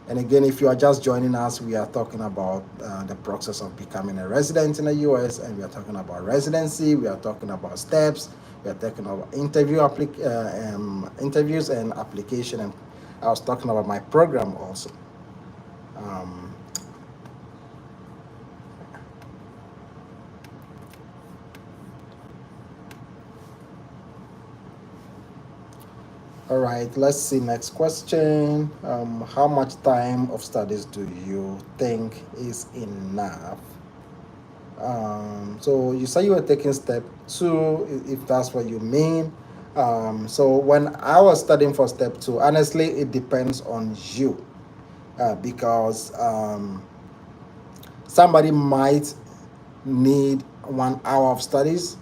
And again, if you are just joining us, we are talking about the process of becoming a resident in the US, and we are talking about residency, we are talking about steps, we are talking about interviews and application, and I was talking about my program also. Um, all right, let's see. Next question. How much time of studies do you think is enough? So you say you were taking step 2, if that's what you mean. So when I was studying for step 2, honestly, it depends on you, because somebody might need 1 hour of studies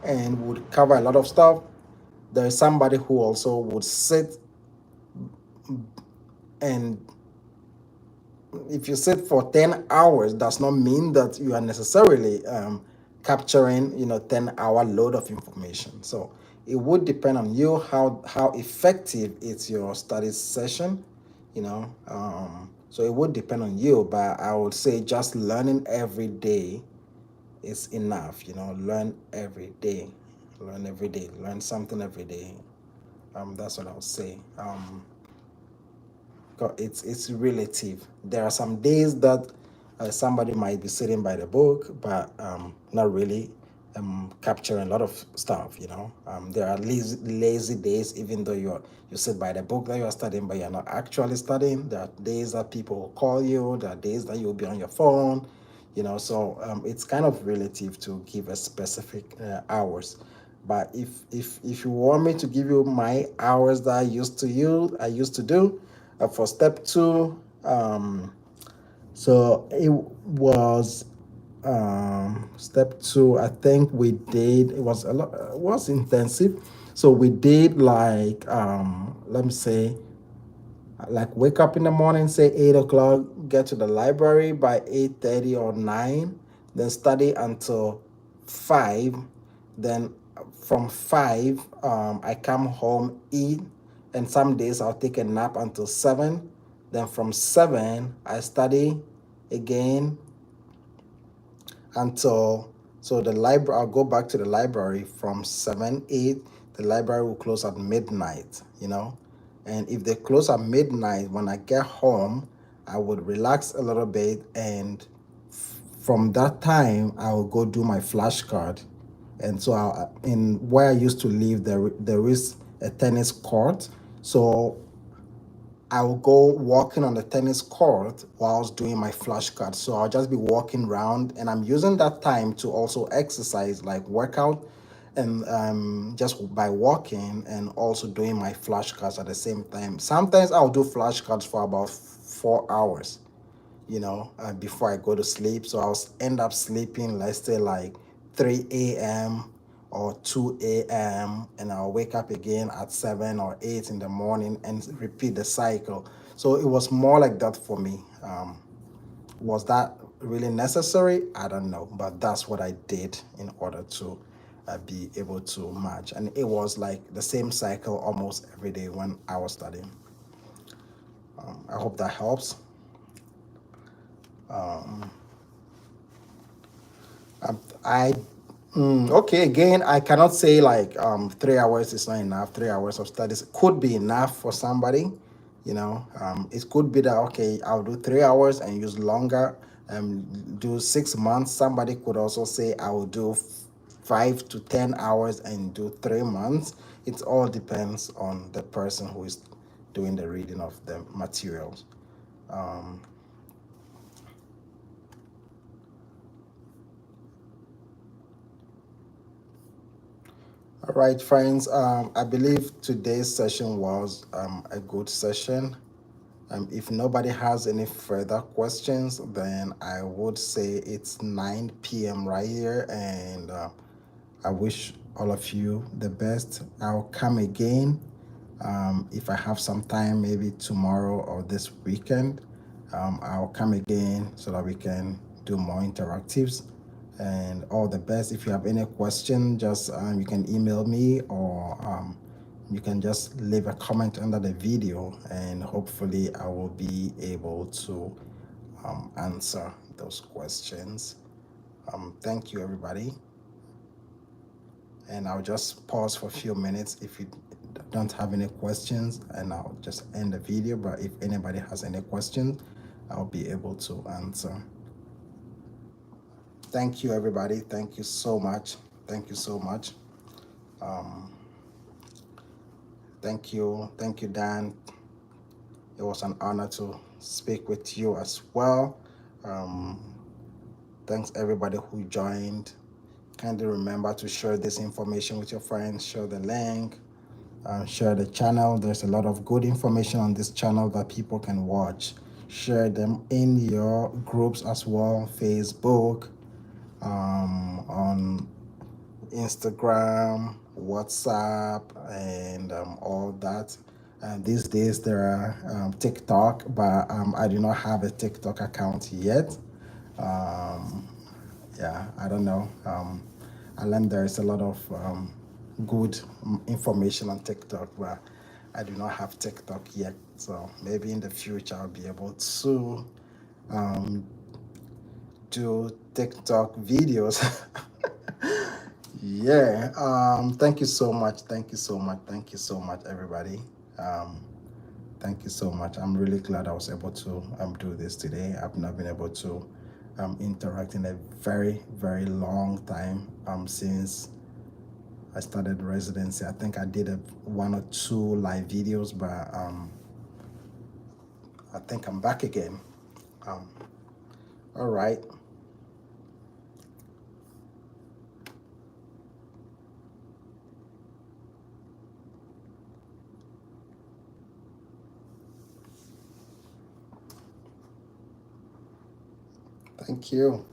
and would cover a lot of stuff. There is somebody who also would sit, and if you sit for 10 hours does not mean that you are necessarily capturing 10-hour load of information. So it would depend on you how effective is your study session. So it would depend on you, but I would say just learning every day is enough. Learn every day, learn something every day. That's what I would say. It's relative. There are some days that somebody might be sitting by the book, but not really capturing a lot of stuff. There are lazy days, even though you sit by the book that you are studying, but you're not actually studying. There are days that people will call you. There are days that you'll be on your phone. So it's kind of relative to give a specific hours. But if you want me to give you my hours that I used to do for step 2, so it was step 2. I think we did. It was a lot. It was intensive. So we did like let me say, like wake up in the morning, say 8 o'clock, get to the library by 8:30 or 9, then study until 5. Then from 5, I come home, eat, and some days I'll take a nap until 7. Then from 7, I study again until, so the library, I'll go back to the library from 7 8. The library will close at midnight. And if they close at midnight, when I get home, I would relax a little bit, and from that time I will go do my flashcard. And so in where I used to live, there is a tennis court. So I will go walking on the tennis court whilst doing my flashcards. So I'll just be walking around, and I'm using that time to also exercise, like workout, and just by walking and also doing my flashcards at the same time. Sometimes I'll do flashcards for about 4 hours. before I go to sleep. So I'll end up sleeping, let's say like 3 a.m. or 2 a.m. and I'll wake up again at 7 or 8 in the morning and repeat the cycle. So it was more like that for me. Was that really necessary? I don't know, but that's what I did in order to be able to match. And it was like the same cycle almost every day when I was studying. I hope that helps. I okay, again, I cannot say like 3 hours is not enough. 3 hours of studies could be enough for somebody. It could be that okay, I'll do 3 hours and use longer, do 6 months. Somebody could also say I will do 5 to 10 hours and do 3 months. It all depends on the person who is doing the reading of the materials. All right, friends. I believe today's session was a good session. If nobody has any further questions, then I would say it's 9 p.m. right here, and I wish all of you the best. I'll come again if I have some time, maybe tomorrow or this weekend. I'll come again so that we can do more interactives. And all the best. If you have any question, just you can email me or you can just leave a comment under the video, and hopefully I will be able to answer those questions. Thank you, everybody. And I'll just pause for a few minutes if you don't have any questions, and I'll just end the video. But if anybody has any questions, I'll be able to answer. Thank you, everybody. Thank you so much. Thank you so much. Thank you. Thank you, Dan. It was an honor to speak with you as well. Thanks, everybody who joined. Kindly remember to share this information with your friends, share the link, share the channel. There's a lot of good information on this channel that people can watch. Share them in your groups as well, Facebook, on Instagram, WhatsApp, and all that. These days there are TikTok, but I do not have a TikTok account yet. Um, yeah, I don't know. I learned there is a lot of good information on TikTok, but I do not have TikTok yet. So maybe in the future I'll be able to do TikTok videos. Yeah. Thank you so much. Thank you so much. Thank you so much, everybody. Thank you so much. I'm really glad I was able to do this today. I've not been able to interact in a very, very long time since I started residency. I think I did 1 or 2 live videos, but I think I'm back again. All right. Thank you.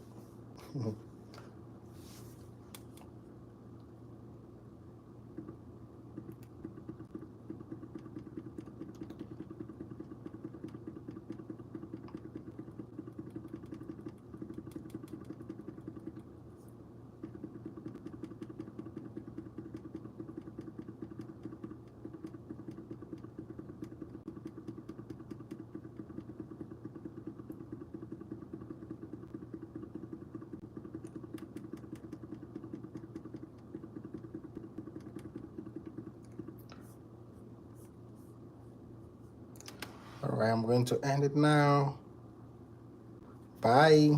All right, I'm going to end it now. Bye.